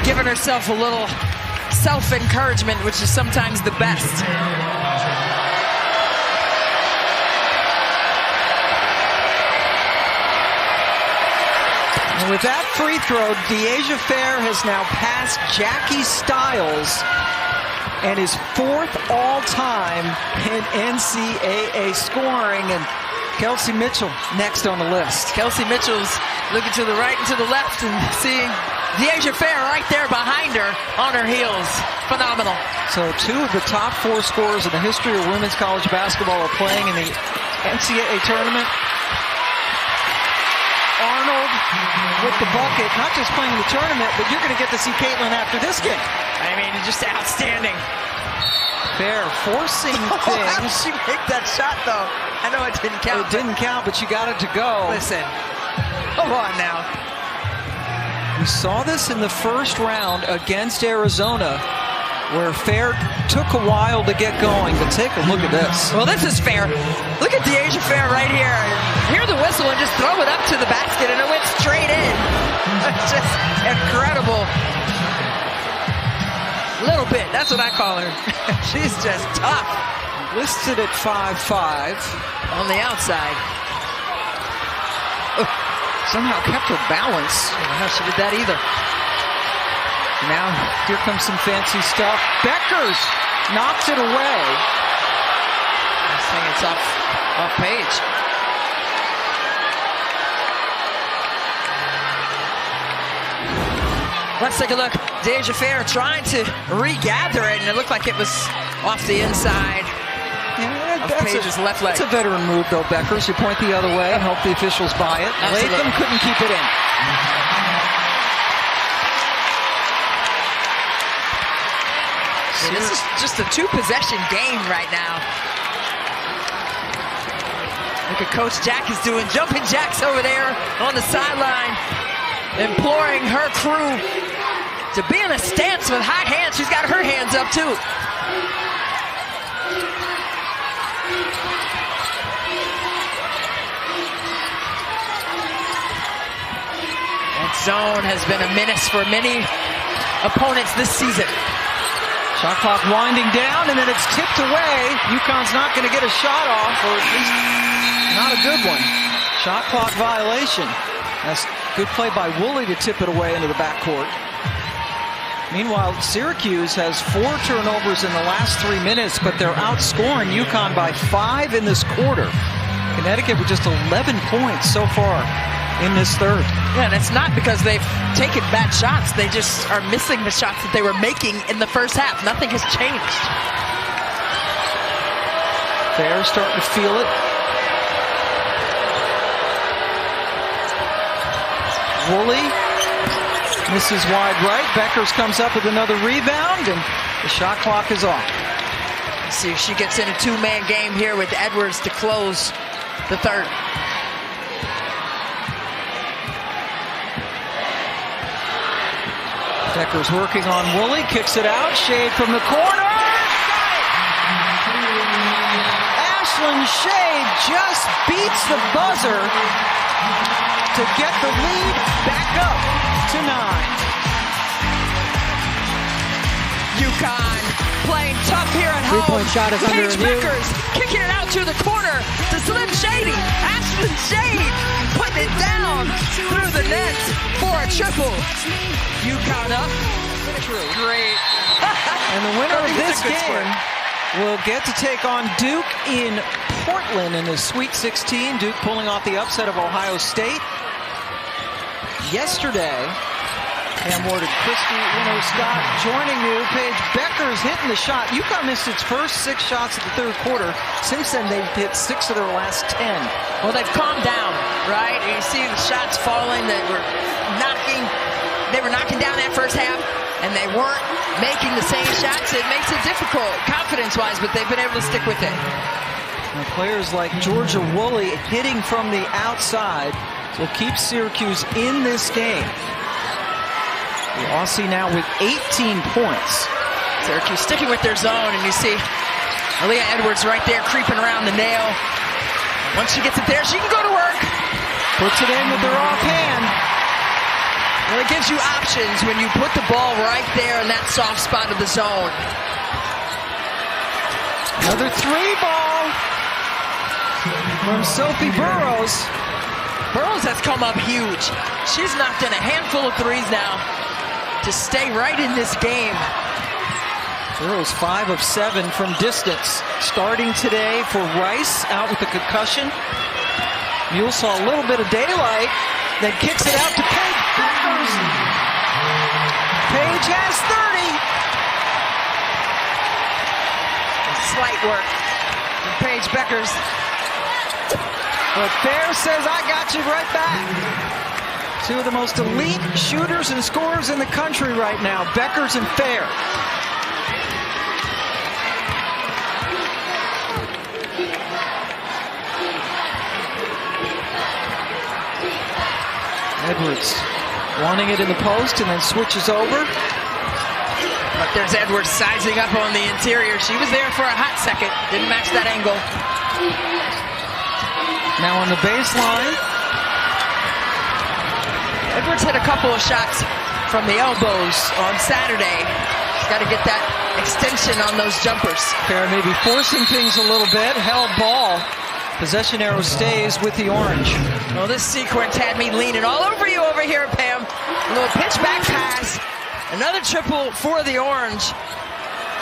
giving herself a little self-encouragement, which is sometimes the best. And with that free throw, Deasia Fair has now passed Jackie Stiles and is 4th all-time in NCAA scoring. And Kelsey Mitchell next on the list. Kelsey Mitchell's looking to the right and to the left and seeing Deasia Fair right there behind her on her heels. Phenomenal. So 2 of the top 4 scorers in the history of women's college basketball are playing in the NCAA tournament. Arnold with the bucket, not just playing in the tournament, but you're going to get to see Caitlin after this game. I mean, just outstanding. Fair forcing things. How did she make that shot, though? I know it didn't count. It didn't count, but she got it to go. Listen, come on now. We saw this in the first round against Arizona, where Fair took a while to get going, but take a look at this. Well, this is Fair. Look at Deasia Fair right here. Hear the whistle and just throw it up to the basket, and it went straight in. It's just incredible. Little bit, that's what I call her. She's just tough. Listed at 5'5". On the outside. Somehow kept her balance. I don't know how she did that either. Now, here comes some fancy stuff. Bueckers knocks it away. I think it's off Paige. Let's take a look. Deasia Fair trying to regather it, and it looked like it was off the inside of Paige's left leg. It's a veteran move, though, Bueckers. You point the other way and hope the officials buy it. Absolutely. Latham couldn't keep it in. This is just a 2-possession game right now. Look at Coach Jack is doing jumping jacks over there on the sideline, imploring her crew to be in a stance with high hands. She's got her hands up too. That zone has been a menace for many opponents this season. Shot clock winding down, and then it's tipped away. UConn's not going to get a shot off, or at least not a good one. Shot clock violation. That's good play by Woolley to tip it away into the backcourt. Meanwhile, Syracuse has 4 turnovers in the last 3 minutes, but they're outscoring UConn by 5 in this quarter. Connecticut with just 11 points so far in this third. Yeah, and it's not because they've taken bad shots. They just are missing the shots that they were making in the first half. Nothing has changed. Fair starting to feel it. Woolley misses wide right. Bueckers comes up with another rebound, and the shot clock is off. Let's see if she gets in a 2-man game here with Edwards to close the third. Bueckers working on Woolley, kicks it out, Shade from the corner. Ashlyn Shade just beats the buzzer to get the lead back up to 9. UConn playing tough here at home. Three-point shot is under Paige review. Bueckers kicking it out to the corner to Slim Shady. Ashlyn Shade putting it down through the net for a triple. UConn up. Great. And the winner of this game will get to take on Duke in Portland in the Sweet 16. Duke pulling off the upset of Ohio State. Yesterday, Pam Ward and Christy Scott joining you. Paige Bueckers hitting the shot. UConn missed its first 6 shots of the third quarter. Since then, they've hit 6 of their last 10. Well, they've calmed down, right? You see the shots falling that were knocking down that first half, and they weren't making the same shots. It makes it difficult, confidence-wise, but they've been able to stick with it. And players like Georgia Woolley hitting from the outside will keep Syracuse in this game. The Aussie now with 18 points. Syracuse sticking with their zone, and you see Aaliyah Edwards right there creeping around the nail. Once she gets it there, she can go to work. Puts it in with their offhand. Well, it gives you options when you put the ball right there in that soft spot of the zone. Another 3-ball from Sophie Burrows. Burrows has come up huge. She's knocked in a handful of threes now to stay right in this game. Burrows 5 of 7 from distance. Starting today for Rice, out with a concussion. Mühl saw a little bit of daylight, then kicks it out to Paige Bueckers. Paige has 30. Slight work from Paige Bueckers. But Fair says, I got you right back. 2 of the most elite shooters and scorers in the country right now, Bueckers and Fair. Edwards wanting it in the post and then switches over. But there's Edwards sizing up on the interior. She was there for a hot second. Didn't match that angle. Now on the baseline. Edwards hit a couple of shots from the elbows on Saturday. She's got to get that extension on those jumpers. Fair maybe forcing things a little bit. Held ball. Possession arrow stays with the Orange. Well, this sequence had me leaning all over you over here, Pam. A little pitch back pass. Another triple for the Orange.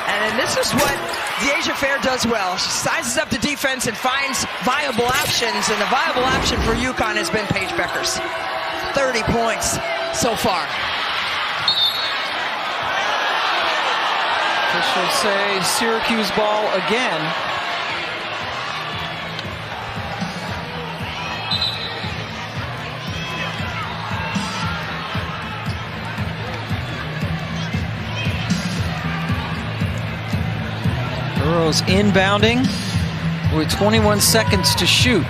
And this is what Deasia Fair does well. She sizes up the defense and finds viable options. And the viable option for UConn has been Paige Bueckers. 30 points so far. Officials say Syracuse ball again. Burrows inbounding with 21 seconds to shoot.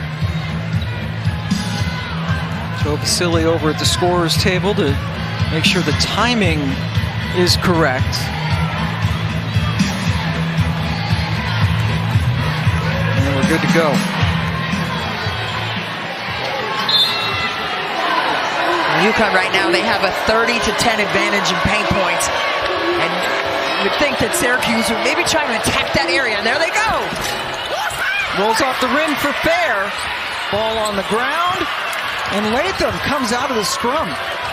Joe Vasili over at the scorer's table to make sure the timing is correct. And we're good to go. UConn right now, they have a 30-10 advantage in paint points. And you would think that Syracuse would maybe try to attack that area, and there they go. Rolls off the rim for Fair. Ball on the ground, and Latham comes out of the scrum.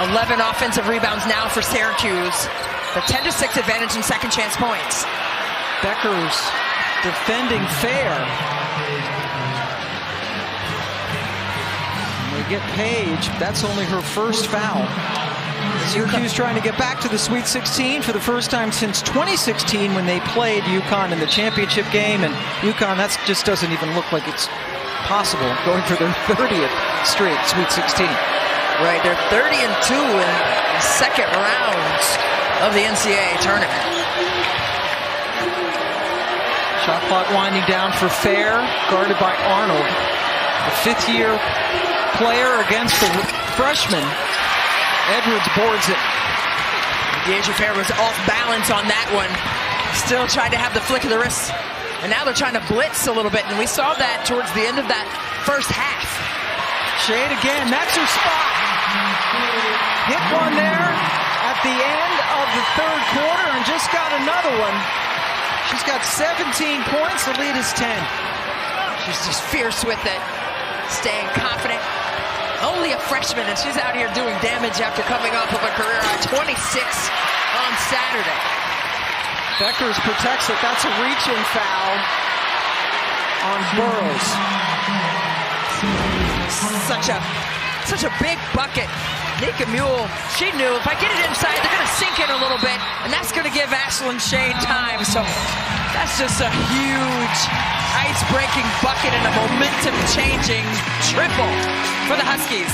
11 offensive rebounds now for Syracuse. The 10-6 advantage in second chance points. Bueckers defending Fair. Get Paige, that's only her first foul. Syracuse trying to get back to the Sweet 16 for the first time since 2016 when they played UConn in the championship game, and UConn, that just doesn't even look like it's possible, going for their 30th straight Sweet 16. Right, they're 30-2 in the second round of the NCAA tournament. Shot clock winding down for Fair, guarded by Arnold. The fifth-year player against the freshman. Edwards boards it. Deja Fair was off balance on that one. Still tried to have the flick of the wrist. And now they're trying to blitz a little bit. And we saw that towards the end of that first half. Shade again. That's her spot. Hit one there at the end of the third quarter and just got another one. She's got 17 points. The lead is 10. She's just fierce with it. Staying confident. Only a freshman, and she's out here doing damage after coming off of a career high 26 on Saturday. Bueckers protects it. That's a reach-in foul on Burrows. Such a big bucket. Nika Mühl, she knew if I get it inside, they're going to sink in a little bit, and that's going to give Ashlyn Shade time. So that's just a huge ice-breaking bucket and a momentum-changing triple for the Huskies.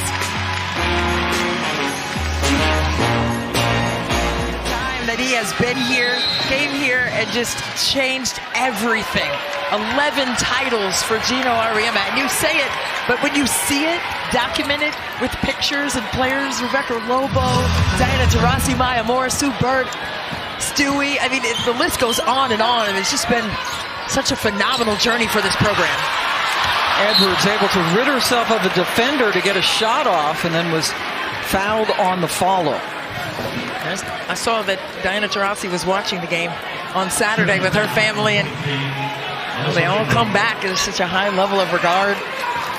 The time that he has been here, came here, and just changed everything. 11 titles for Gino Auriemma, and you say it, but when you see it documented with pictures and players, Rebecca Lobo, Diana Taurasi, Maya Moore, Sue Bird, Stewie, I mean, the list goes on and on, and it's just been such a phenomenal journey for this program. Edwards able to rid herself of a defender to get a shot off, and then was fouled on the follow. I saw that Diana Taurasi was watching the game on Saturday with her family, and they all come back. There's such a high level of regard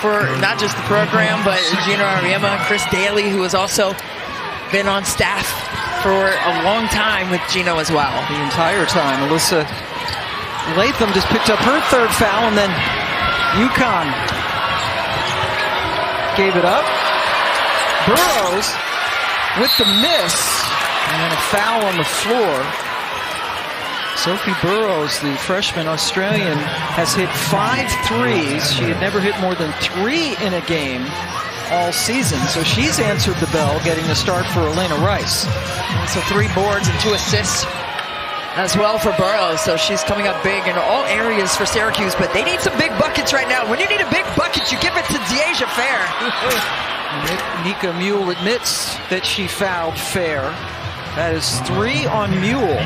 for not just the program, but Gino Auriemma, Chris Daly, who has also been on staff for a long time with Gino as well. The entire time. Alyssa Latham just picked up her third foul, and then UConn gave it up. Burrows with the miss, and then a foul on the floor. Sophie Burrows, the freshman Australian, has hit 5 threes. She had never hit more than 3 in a game all season, so she's answered the bell, getting the start for Elena Rice. So 3 boards and 2 assists as well for Burrows, so she's coming up big in all areas for Syracuse, but they need some big buckets right now. When you need a big bucket, you give it to Deja Fair. Nika Mühl admits that she fouled Fair. That is 3 on Mühl.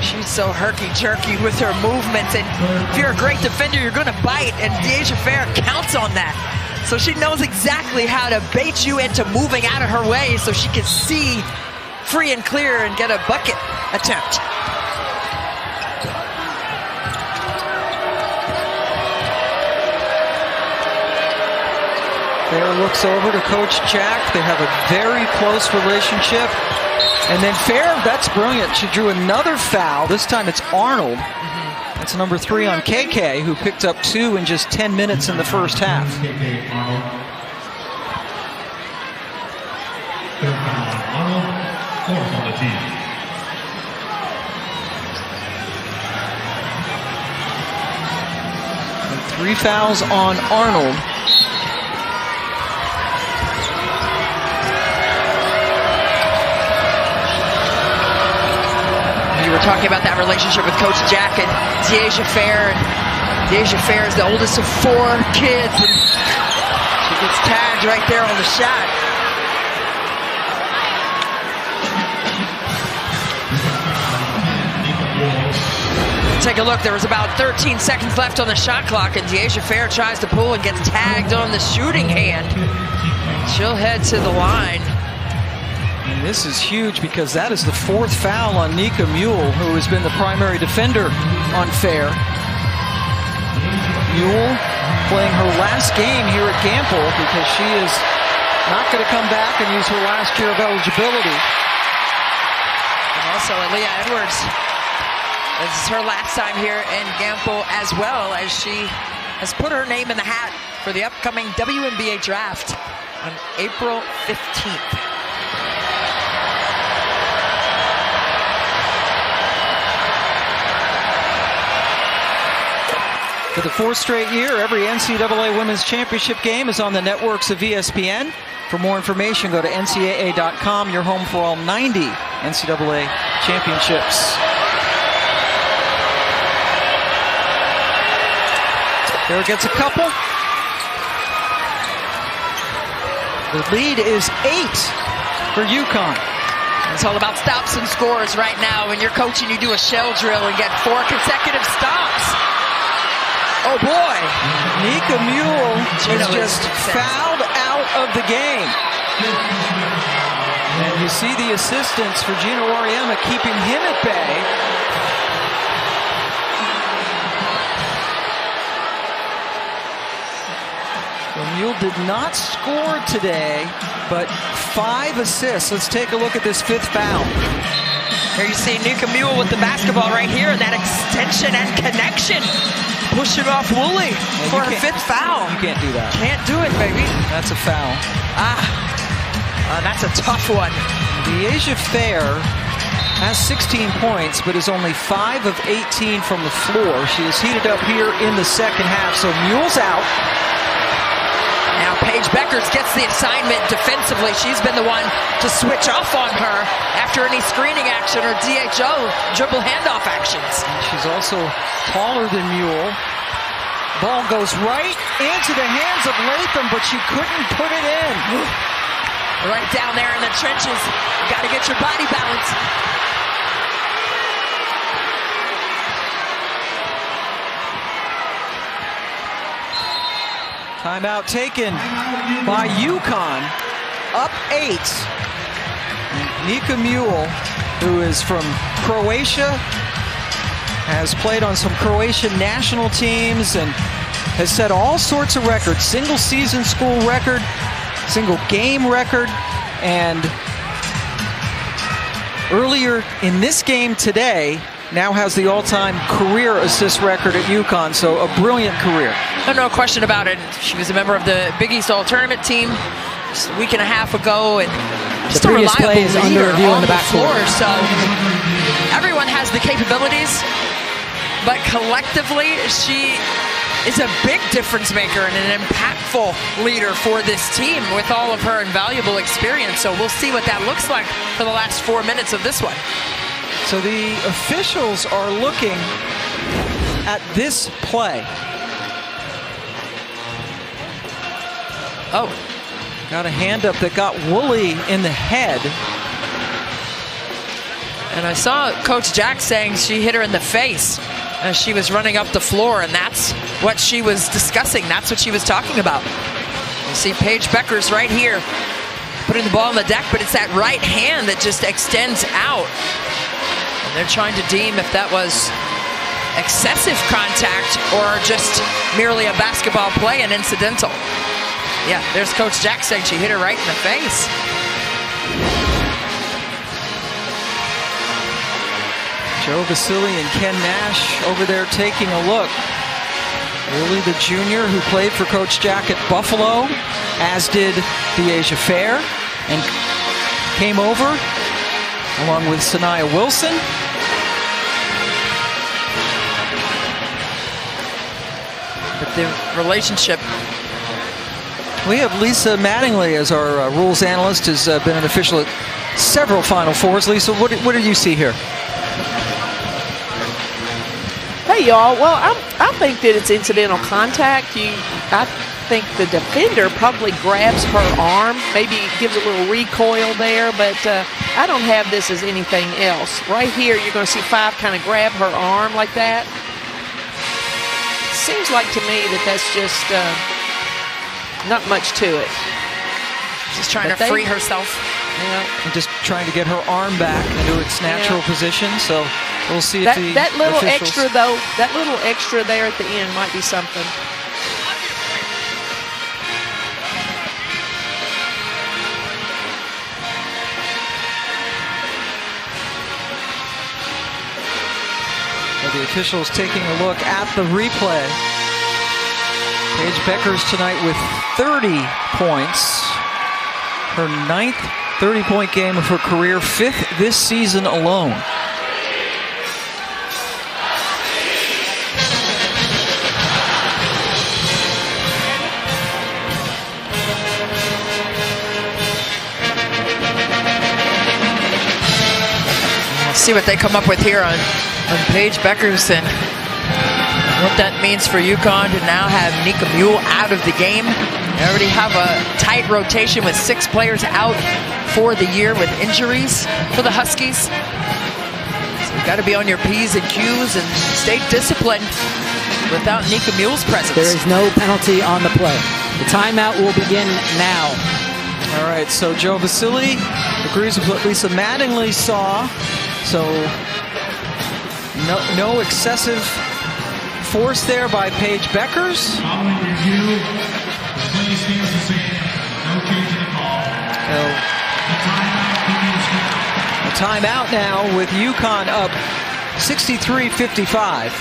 She's so herky-jerky with her movements, and if you're a great defender, you're going to bite, and Deja Fair counts on that. So she knows exactly how to bait you into moving out of her way so she can see free and clear and get a bucket attempt. Fair looks over to Coach Jack. They have a very close relationship. And then Fair, that's brilliant. She drew another foul. This time it's Arnold. That's number 3 on KK, who picked up 2 in just 10 minutes in the first half. And 3 fouls on Arnold. We were talking about that relationship with Coach Jack and Deja Fair. And Deja Fair is the oldest of 4 kids, and she gets tagged right there on the shot. Take a look. There was about 13 seconds left on the shot clock, and Deasia Fair tries to pull and gets tagged on the shooting hand. She'll head to the line. And this is huge because that is the 4th foul on Nika Mühl, who has been the primary defender on Fair. Mühl playing her last game here at Gamble because she is not going to come back and use her last year of eligibility. And also Aaliyah Edwards. This is her last time here in Gamble, as well as she has put her name in the hat for the upcoming WNBA draft on April 15th. For the 4th straight year, every NCAA Women's Championship game is on the networks of ESPN. For more information, go to ncaa.com, your home for all 90 NCAA championships. Fair gets a couple. The lead is 8 for UConn. It's all about stops and scores right now. When you're coaching, you do a shell drill and get 4 consecutive stops. Oh boy! Nika Mühl is just fouled out of the game. And you see the assistants for Gino Auriemma keeping him at bay. Mühl did not score today, but 5 assists. Let's take a look at this 5th foul. Here you see Nika Mühl with the basketball right here, and that extension and connection. Pushing off Woolley for her 5th foul. You can't do that. Can't do it, baby. That's a foul. That's a tough one. Deasia Fair has 16 points, but is only 5 of 18 from the floor. She is heated up here in the second half, so Mühl's out. Now Paige Bueckers gets the assignment defensively. She's been the one to switch off on her after any screening action or DHO, dribble handoff actions. She's also taller than Mühl. Ball goes right into the hands of Latham, but she couldn't put it in. Right down there in the trenches. You got to get your body balance. Timeout taken by UConn, up 8. Nika Mühl, who is from Croatia, has played on some Croatian national teams and has set all sorts of records. Single season school record, single game record, and earlier in this game today, now has the all-time career assist record at UConn, so a brilliant career. No question about it. She was a member of the Big East All-Tournament team just a week and a half ago, and just a reliable leader on the floor. So everyone has the capabilities, but collectively, she is a big difference maker and an impactful leader for this team with all of her invaluable experience. So we'll see what that looks like for the last 4 minutes of this one. So the officials are looking at this play. Oh. Got a hand up that got Woolley in the head. And I saw Coach Jack saying she hit her in the face as she was running up the floor, and that's what she was discussing. That's what she was talking about. You see Paige Bueckers right here putting the ball on the deck, but it's that right hand that just extends out. And they're trying to deem if that was excessive contact or just merely a basketball play and incidental. Yeah, there's Coach Jack saying she hit her right in the face. Joe Vasili and Ken Nash over there taking a look. Woolley, the junior, who played for Coach Jack at Buffalo, as did Deasia Fair, and came over along with Sanaya Wilson. But the relationship. We have Lisa Mattingly as our rules analyst, has been an official at several Final Fours. Lisa, what did you see here? Hey, y'all. Well, I think that it's incidental contact. think the defender probably grabs her arm, maybe gives a little recoil there, but I don't have this as anything else. Right here, you're going to see Five kind of grab her arm like that. Seems like to me that that's just not much to it. She's trying to free herself. Yeah, and just trying to get her arm back into its natural position. So we'll see if that little extra though, that little extra there at the end might be something. Well, the officials taking a look at the replay. Paige Bueckers tonight with 30 points. Her 9th 30-point game of her career, 5th this season alone. We'll see what they come up with here on Paige Bueckers and what that means for UConn to now have Nika Mühl out of the game. They already have a tight rotation with 6 players out for the year with injuries for the Huskies. So you've got to be on your P's and Q's and stay disciplined without Nika Mühl's presence. There is no penalty on the play. The timeout will begin now. All right, so Joe Vasili agrees with what Lisa Mattingly saw. So no excessive force there by Paige Bueckers. Following review, the play stands the same. No change in the call. A timeout now with UConn up 63-55.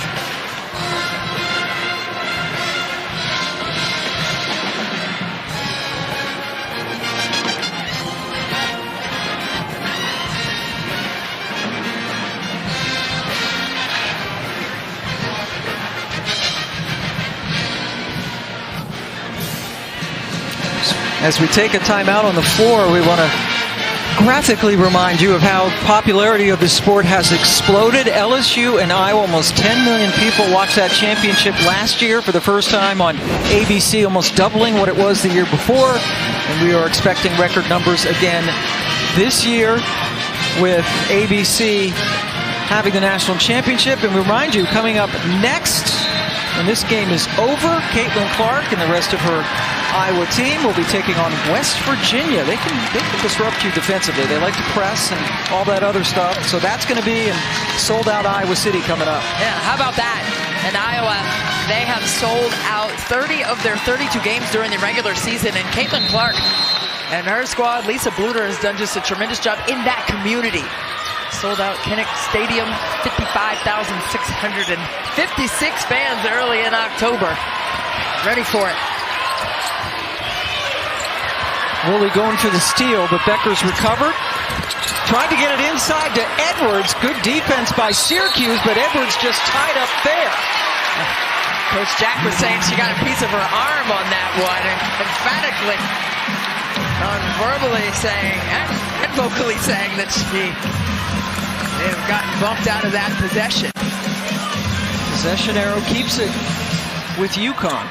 As we take a timeout on the floor, we want to graphically remind you of how popularity of the sport has exploded. LSU and Iowa, almost 10 million people watched that championship last year for the first time on ABC, almost doubling what it was the year before. And we are expecting record numbers again this year with ABC having the national championship. And we remind you, coming up next, when this game is over, Caitlin Clark and the rest of her Iowa team will be taking on West Virginia. They can disrupt you defensively. They like to press and all that other stuff. So that's going to be in sold-out Iowa City coming up. Yeah, how about that? In Iowa, they have sold out 30 of their 32 games during the regular season. And Caitlin Clark and her squad, Lisa Bluter, has done just a tremendous job in that community. Sold out Kinnick Stadium, 55,656 fans early in October. Ready for it. Woolley going for the steal, but Bueckers recovered. Tried to get it inside to Edwards. Good defense by Syracuse, but Edwards just tied up there. Coach Jack was saying she got a piece of her arm on that one, and emphatically, verbally saying and vocally saying that they have gotten bumped out of that possession. Possession arrow keeps it with UConn.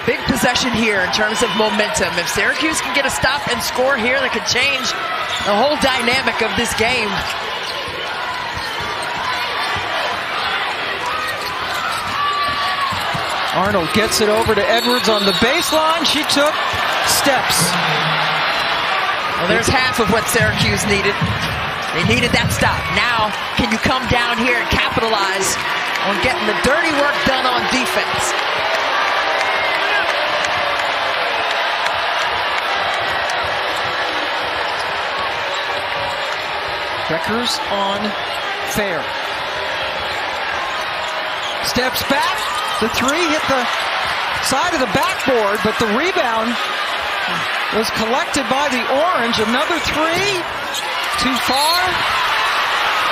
Big possession here in terms of momentum. If Syracuse can get a stop and score here, that could change the whole dynamic of this game. Arnold gets it over to Edwards on the baseline. She took steps. Well, there's half of what Syracuse needed. They needed that stop. Now, can you come down here and capitalize on getting the dirty work done on defense? Bueckers on Fair. Steps back. The three hit the side of the backboard, but the rebound was collected by the Orange. Another three. Too far.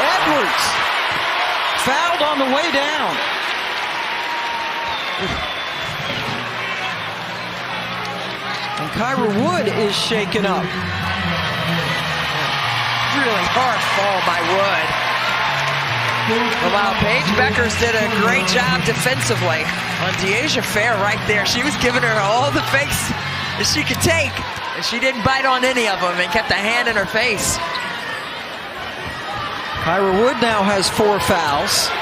Edwards fouled on the way down. And Kyra Wood is shaken up. Really hard fall by Wood. Wow, Paige Bueckers did a great job defensively on Deasia Fair right there. She was giving her all the fakes that she could take, and she didn't bite on any of them and kept a hand in her face. Kyra Wood now has 4 fouls.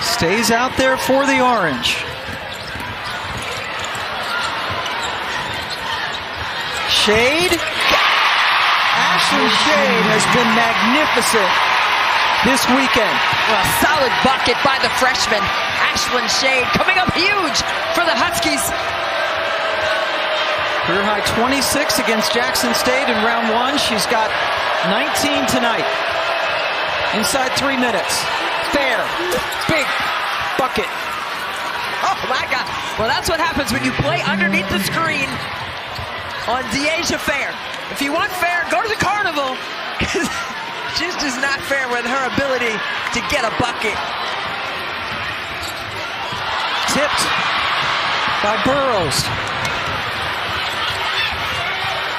Stays out there for the Orange. Shade. Ashley Shade has been magnificent this weekend. Well, a solid bucket by the freshman, Ashlyn Shade, coming up huge for the Huskies. Career high 26 against Jackson State in round 1. She's got 19 tonight. Inside 3 minutes. Fair. Big bucket. Oh my God. Well, that's what happens when you play underneath the screen on Deasia Fair. If you want Fair, go to the Carnival. She's just not fair with her ability to get a bucket. Tipped by Burrows.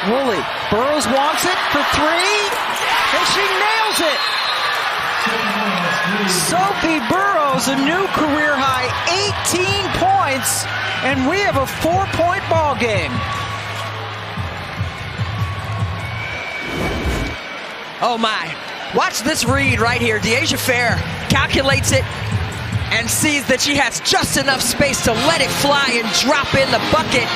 Woolley. Burrows wants it for 3, and she nails it. Sophie Burrows, a new career high, 18 points, and we have a 4-point ball game. Oh my. Watch this read right here. Deasia Fair calculates it and sees that she has just enough space to let it fly and drop in the bucket.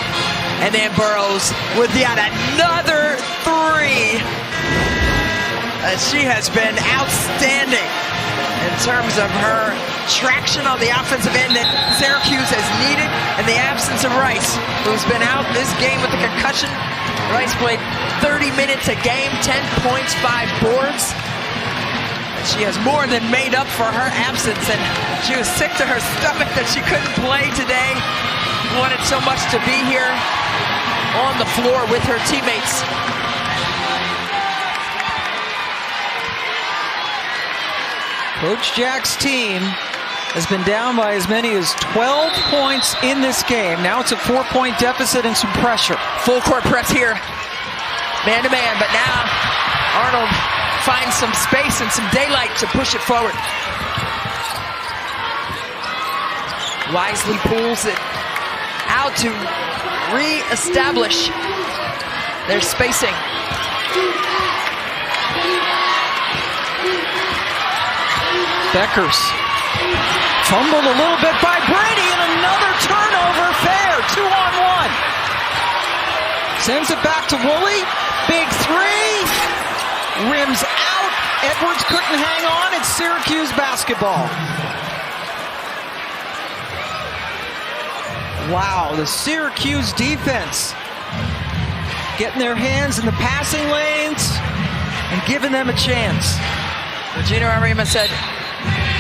And then Burrows with yet another 3. She has been outstanding in terms of her traction on the offensive end that Syracuse has needed in the absence of Rice, who's been out this game with a concussion. Rice played 30 minutes a game, 10 points, 5 boards. And she has more than made up for her absence, and she was sick to her stomach that she couldn't play today. Wanted so much to be here on the floor with her teammates. Coach Jack's team has been down by as many as 12 points in this game. Now it's a 4-point deficit and some pressure. Full court press here, man to man, but now Arnold finds some space and some daylight to push it forward. Wisely pulls it out to re-establish their spacing. Bueckers fumbled a little bit by Brady, and another turnover. Fair, 2-on-1. Sends it back to Woolley. Big 3. Rims out. Edwards couldn't hang on. It's Syracuse basketball. Wow, the Syracuse defense getting their hands in the passing lanes and giving them a chance. Regina Arima said,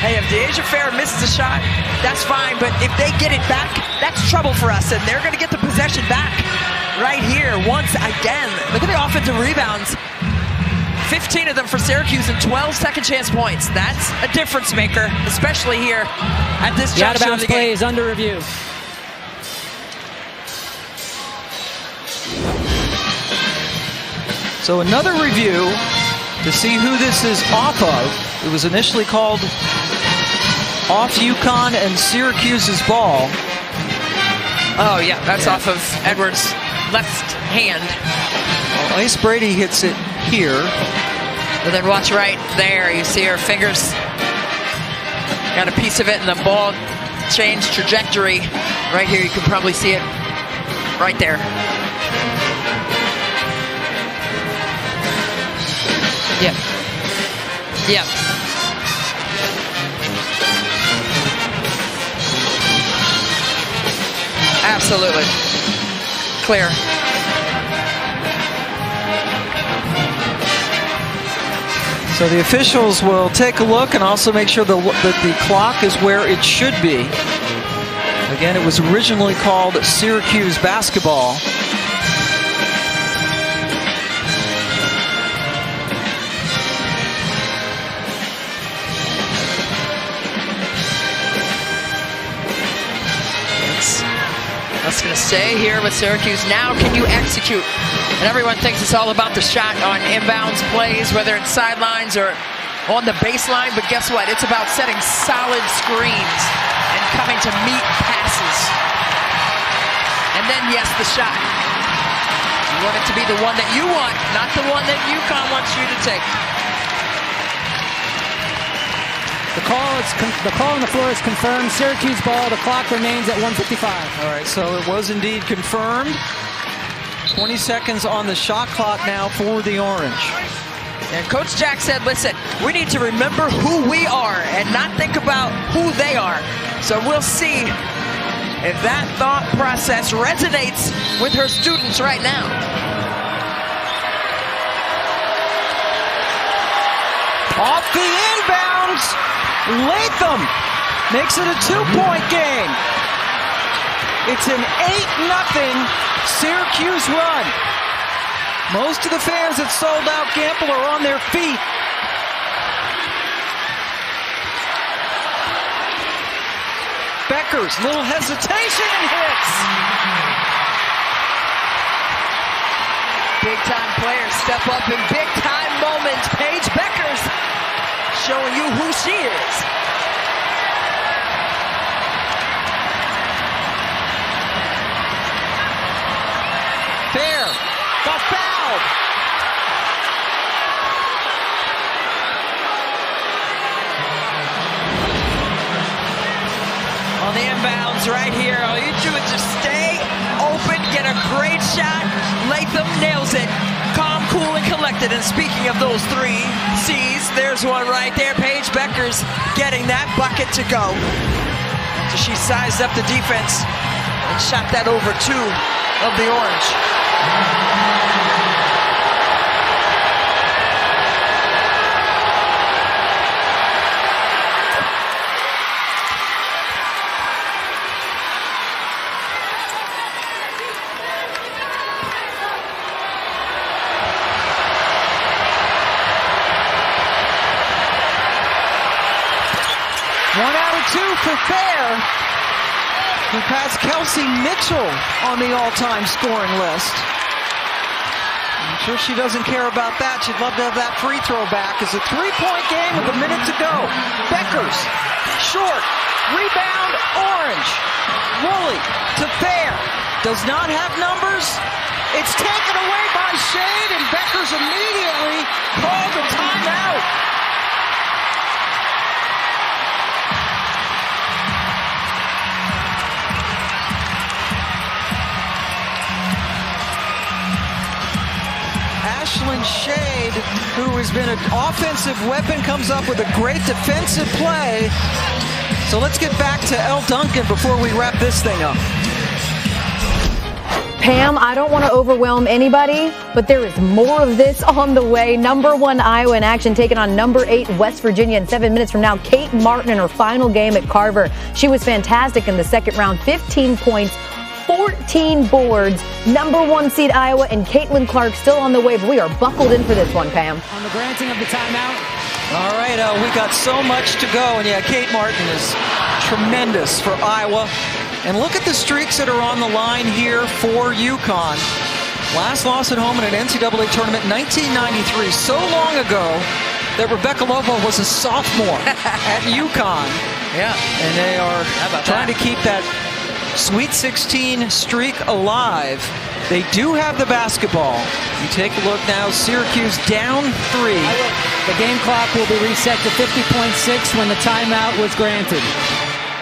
hey, if Deasia Fair misses a shot, that's fine, but if they get it back, that's trouble for us, and they're going to get the possession back right here once again. Look at the offensive rebounds. 15 of them for Syracuse and 12 second chance points. That's a difference maker, especially here at this juncture of the game. Play is under review. So another review to see who this is off of. It was initially called off UConn and Syracuse's ball. Oh yeah, that's off of Edwards' left hand. Well, Ice Brady hits it here. But then watch right there, you see her fingers got a piece of it, and the ball changed trajectory. Right here, you can probably see it right there. Yep. Yep. Absolutely. Clear. So the officials will take a look and also make sure that the clock is where it should be. Again, it was originally called Syracuse basketball. That's going to stay here with Syracuse. Now can you execute? And everyone thinks it's all about the shot on inbounds plays, whether it's sidelines or on the baseline, but guess what? It's about setting solid screens and coming to meet passes. And then, yes, the shot. You want it to be the one that you want, not the one that UConn wants you to take. The call on the floor is confirmed. Syracuse ball. The clock remains at 1:55. All right, so it was indeed confirmed. 20 seconds on the shot clock now for the Orange. And Coach Jack said, listen, we need to remember who we are and not think about who they are. So we'll see if that thought process resonates with her students right now. Off the inbounds, Latham makes it a 2-point game. It's an 8-0 Syracuse run. Most of the fans at Sold Out Gamble are on their feet. Bueckers, little hesitation and hits. Big time players step up in big time moments. Paige Bueckers showing you who she is. Fair got fouled. On the inbounds right here, all you do is just stay open, get a great shot. Latham nails it. Calm, cool, and collected. And speaking of those 3 C's, there's one right there. Paige Bueckers getting that bucket to go. So she sized up the defense and shot that over 2 of the Orange. 1 out of 2 for Fair, who passed Kelsey Mitchell on the all-time scoring list. I'm sure she doesn't care about that. She'd love to have that free throw back. It's a 3-point game with a minute to go. Bueckers, short, rebound, Orange. Woolley to Fair, does not have numbers. It's taken away by Shade, and Bueckers immediately called the timeout. Shade, who has been an offensive weapon, comes up with a great defensive play. So let's get back to Elle Duncan before we wrap this thing up. Pam, I don't want to overwhelm anybody, but there is more of this on the way. Number 1 Iowa in action, taking on number 8 West Virginia in 7 minutes from now. Kate Martin in her final game at Carver. She was fantastic in the second round, 15 points. 14 boards, number 1 seed Iowa, and Caitlin Clark still on the way, but we are buckled in for this one, Pam. On the granting of the timeout. All right, we got so much to go, and yeah, Kate Martin is tremendous for Iowa. And look at the streaks that are on the line here for UConn. Last loss at home in an NCAA tournament, 1993, so long ago that Rebecca Lobo was a sophomore at UConn. Yeah. And they are trying to keep that Sweet 16 streak alive. They do have the basketball. You take a look now, Syracuse down 3. The game clock will be reset to 50.6 when the timeout was granted.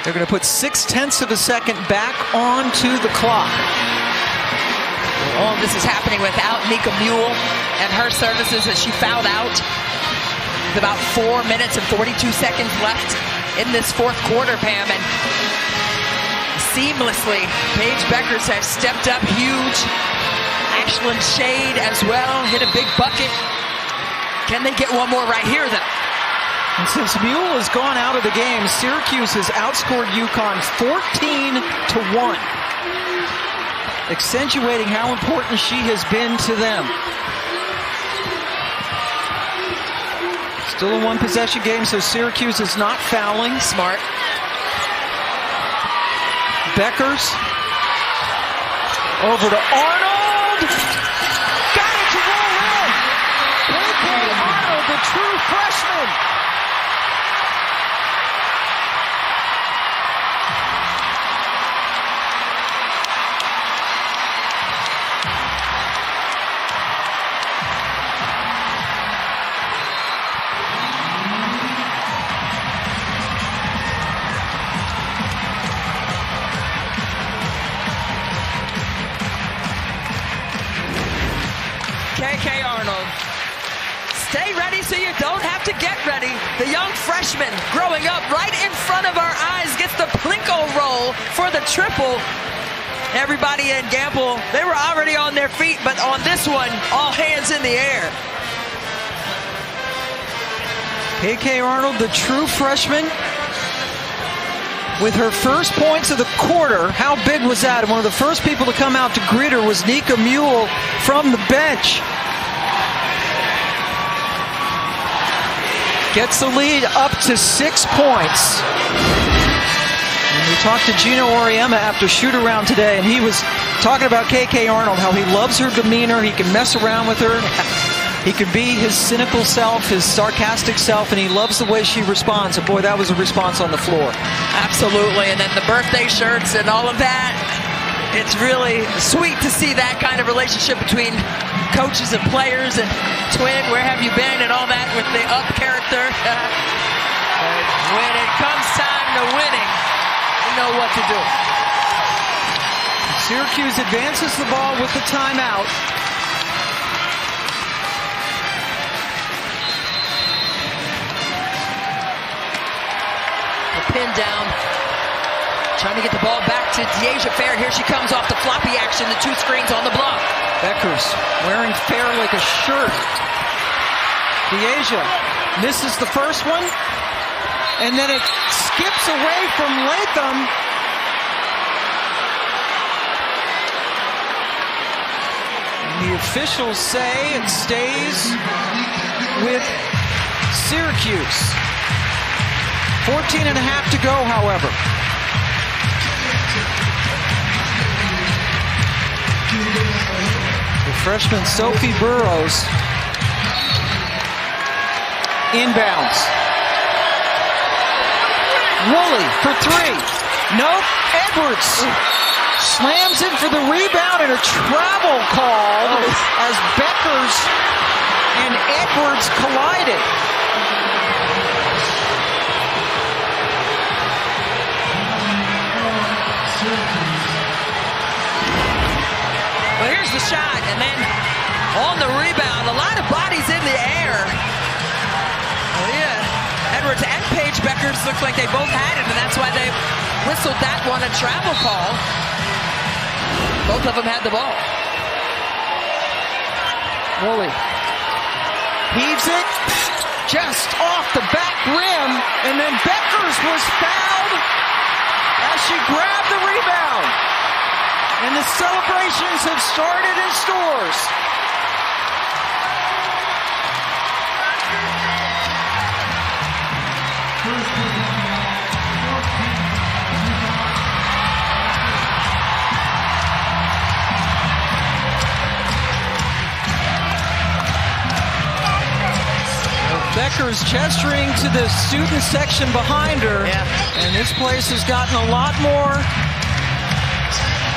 They're going to put 0.6 of a second back onto the clock. Oh, this is happening without Nika Mühl and her services as she fouled out. With about 4 minutes and 42 seconds left in this 4th quarter, Pam. And seamlessly, Paige Bueckers has stepped up huge. Ashlyn Shade as well, hit a big bucket. Can they get one more right here, though? And since Mühl has gone out of the game, Syracuse has outscored UConn 14-1, accentuating how important she has been to them. Still a 1-possession game, so Syracuse is not fouling. Smart. Bueckers over to Arnold. Got it to roll in. Arnold, the true freshman. freshman growing up right in front of our eyes gets the Plinko roll for the triple. Everybody in Gamble, they were already on their feet, but on this one, all hands in the air. KK Arnold, the true freshman, with her first points of the quarter. How big was that? And one of the first people to come out to greet her was Nika Mühl from the bench. Gets the lead up to 6 points. And we talked to Gino Auriemma after shoot-around today, and he was talking about KK Arnold, how he loves her demeanor, he can mess around with her. He can be his cynical self, his sarcastic self, and he loves the way she responds. And boy, that was a response on the floor. Absolutely, and then the birthday shirts and all of that. It's really sweet to see that kind of relationship between coaches and players. And Twin, where have you been, and all that with the up character. When it comes time to winning, you know what to do. Syracuse advances the ball with the timeout. Pin down, trying to get the ball back to Deasia Fair. Here she comes off the floppy action, the 2 screens on the block. Bueckers wearing Fair like a shirt. Deasia misses the first one, and then it skips away from Latham. And the officials say it stays with Syracuse. 14 and a half to go, however. The freshman Sophie Burrows inbounds. Woolley for 3. Nope. Edwards slams in for the rebound, and a travel call as Bueckers and Edwards collided. Well, here's the shot, and then on the rebound, a lot of bodies in the air. Oh, yeah. Edwards and Paige Bueckers looked like they both had it, and that's why they whistled that one a travel call. Both of them had the ball. Woolley heaves it just off the back rim, and then Bueckers was fouled as she grabbed the rebound. And the celebrations have started in Stores. Bueckers gesturing to the student section behind her. Yeah. And this place has gotten a lot more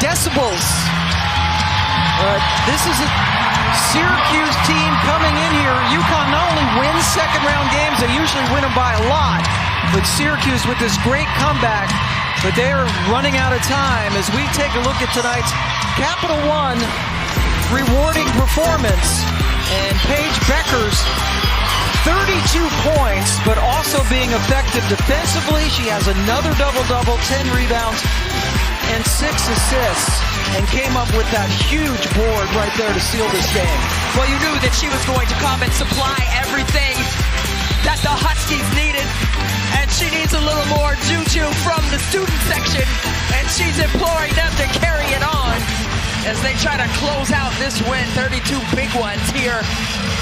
decibels. But this is a Syracuse team coming in here. UConn not only wins second-round games, they usually win them by a lot. But Syracuse with this great comeback, but they are running out of time as we take a look at tonight's Capital One rewarding performance. And Paige Bueckers, 32 points, but also being effective defensively. She has another double-double, 10 rebounds, and 6 assists, and came up with that huge board right there to seal this game. Well, you knew that she was going to come and supply everything that the Huskies needed, and she needs a little more juju from the student section, and she's imploring them to carry it on as they try to close out this win. 32 big ones here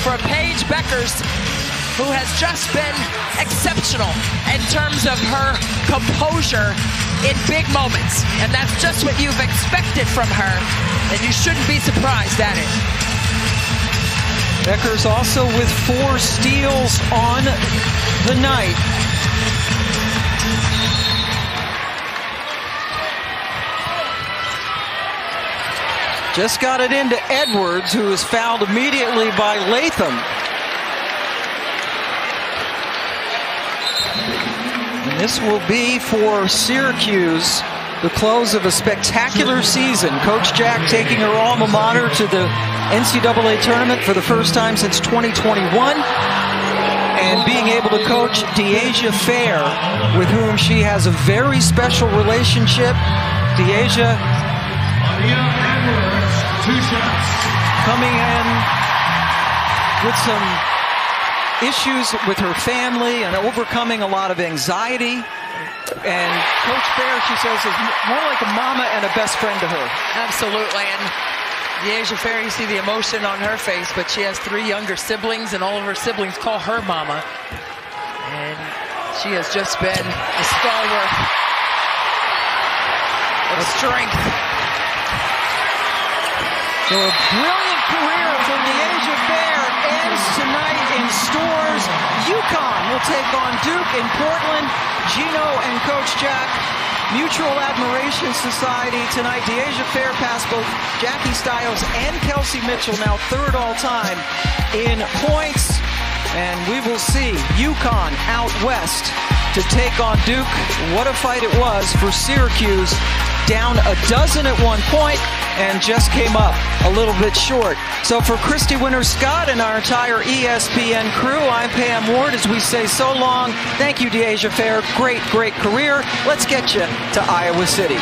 for Paige Bueckers, who has just been exceptional in terms of her composure in big moments. And that's just what you've expected from her, and you shouldn't be surprised at it. Bueckers also with 4 steals on the night. Just got it into Edwards, who was fouled immediately by Latham. And this will be for Syracuse the close of a spectacular season. Coach Jack taking her alma mater to the NCAA tournament for the first time since 2021 and being able to coach DeAsia Fair, with whom she has a very special relationship. DeAsia coming in with some issues with her family and overcoming a lot of anxiety. And Coach Fair, she says, is more like a mama and a best friend to her. Absolutely. And DeAsia Fair, you see the emotion on her face, but she has 3 younger siblings, and all of her siblings call her mama. And she has just been a stalwart of strength. So a brilliant career for DeAsia Fair ends tonight in Stores. UConn will take on Duke in Portland. Gino and Coach Jack, Mutual Admiration Society tonight. DeAsia Fair passed both Jackie Stiles and Kelsey Mitchell, now 3rd all-time in points. And we will see UConn out west to take on Duke. What a fight it was for Syracuse, down a dozen at one point and just came up a little bit short. So for Christy Winter-Scott and our entire ESPN crew, I'm Pam Ward as we say so long. Thank you, DeAsia Fair. Great, great career. Let's get you to Iowa City.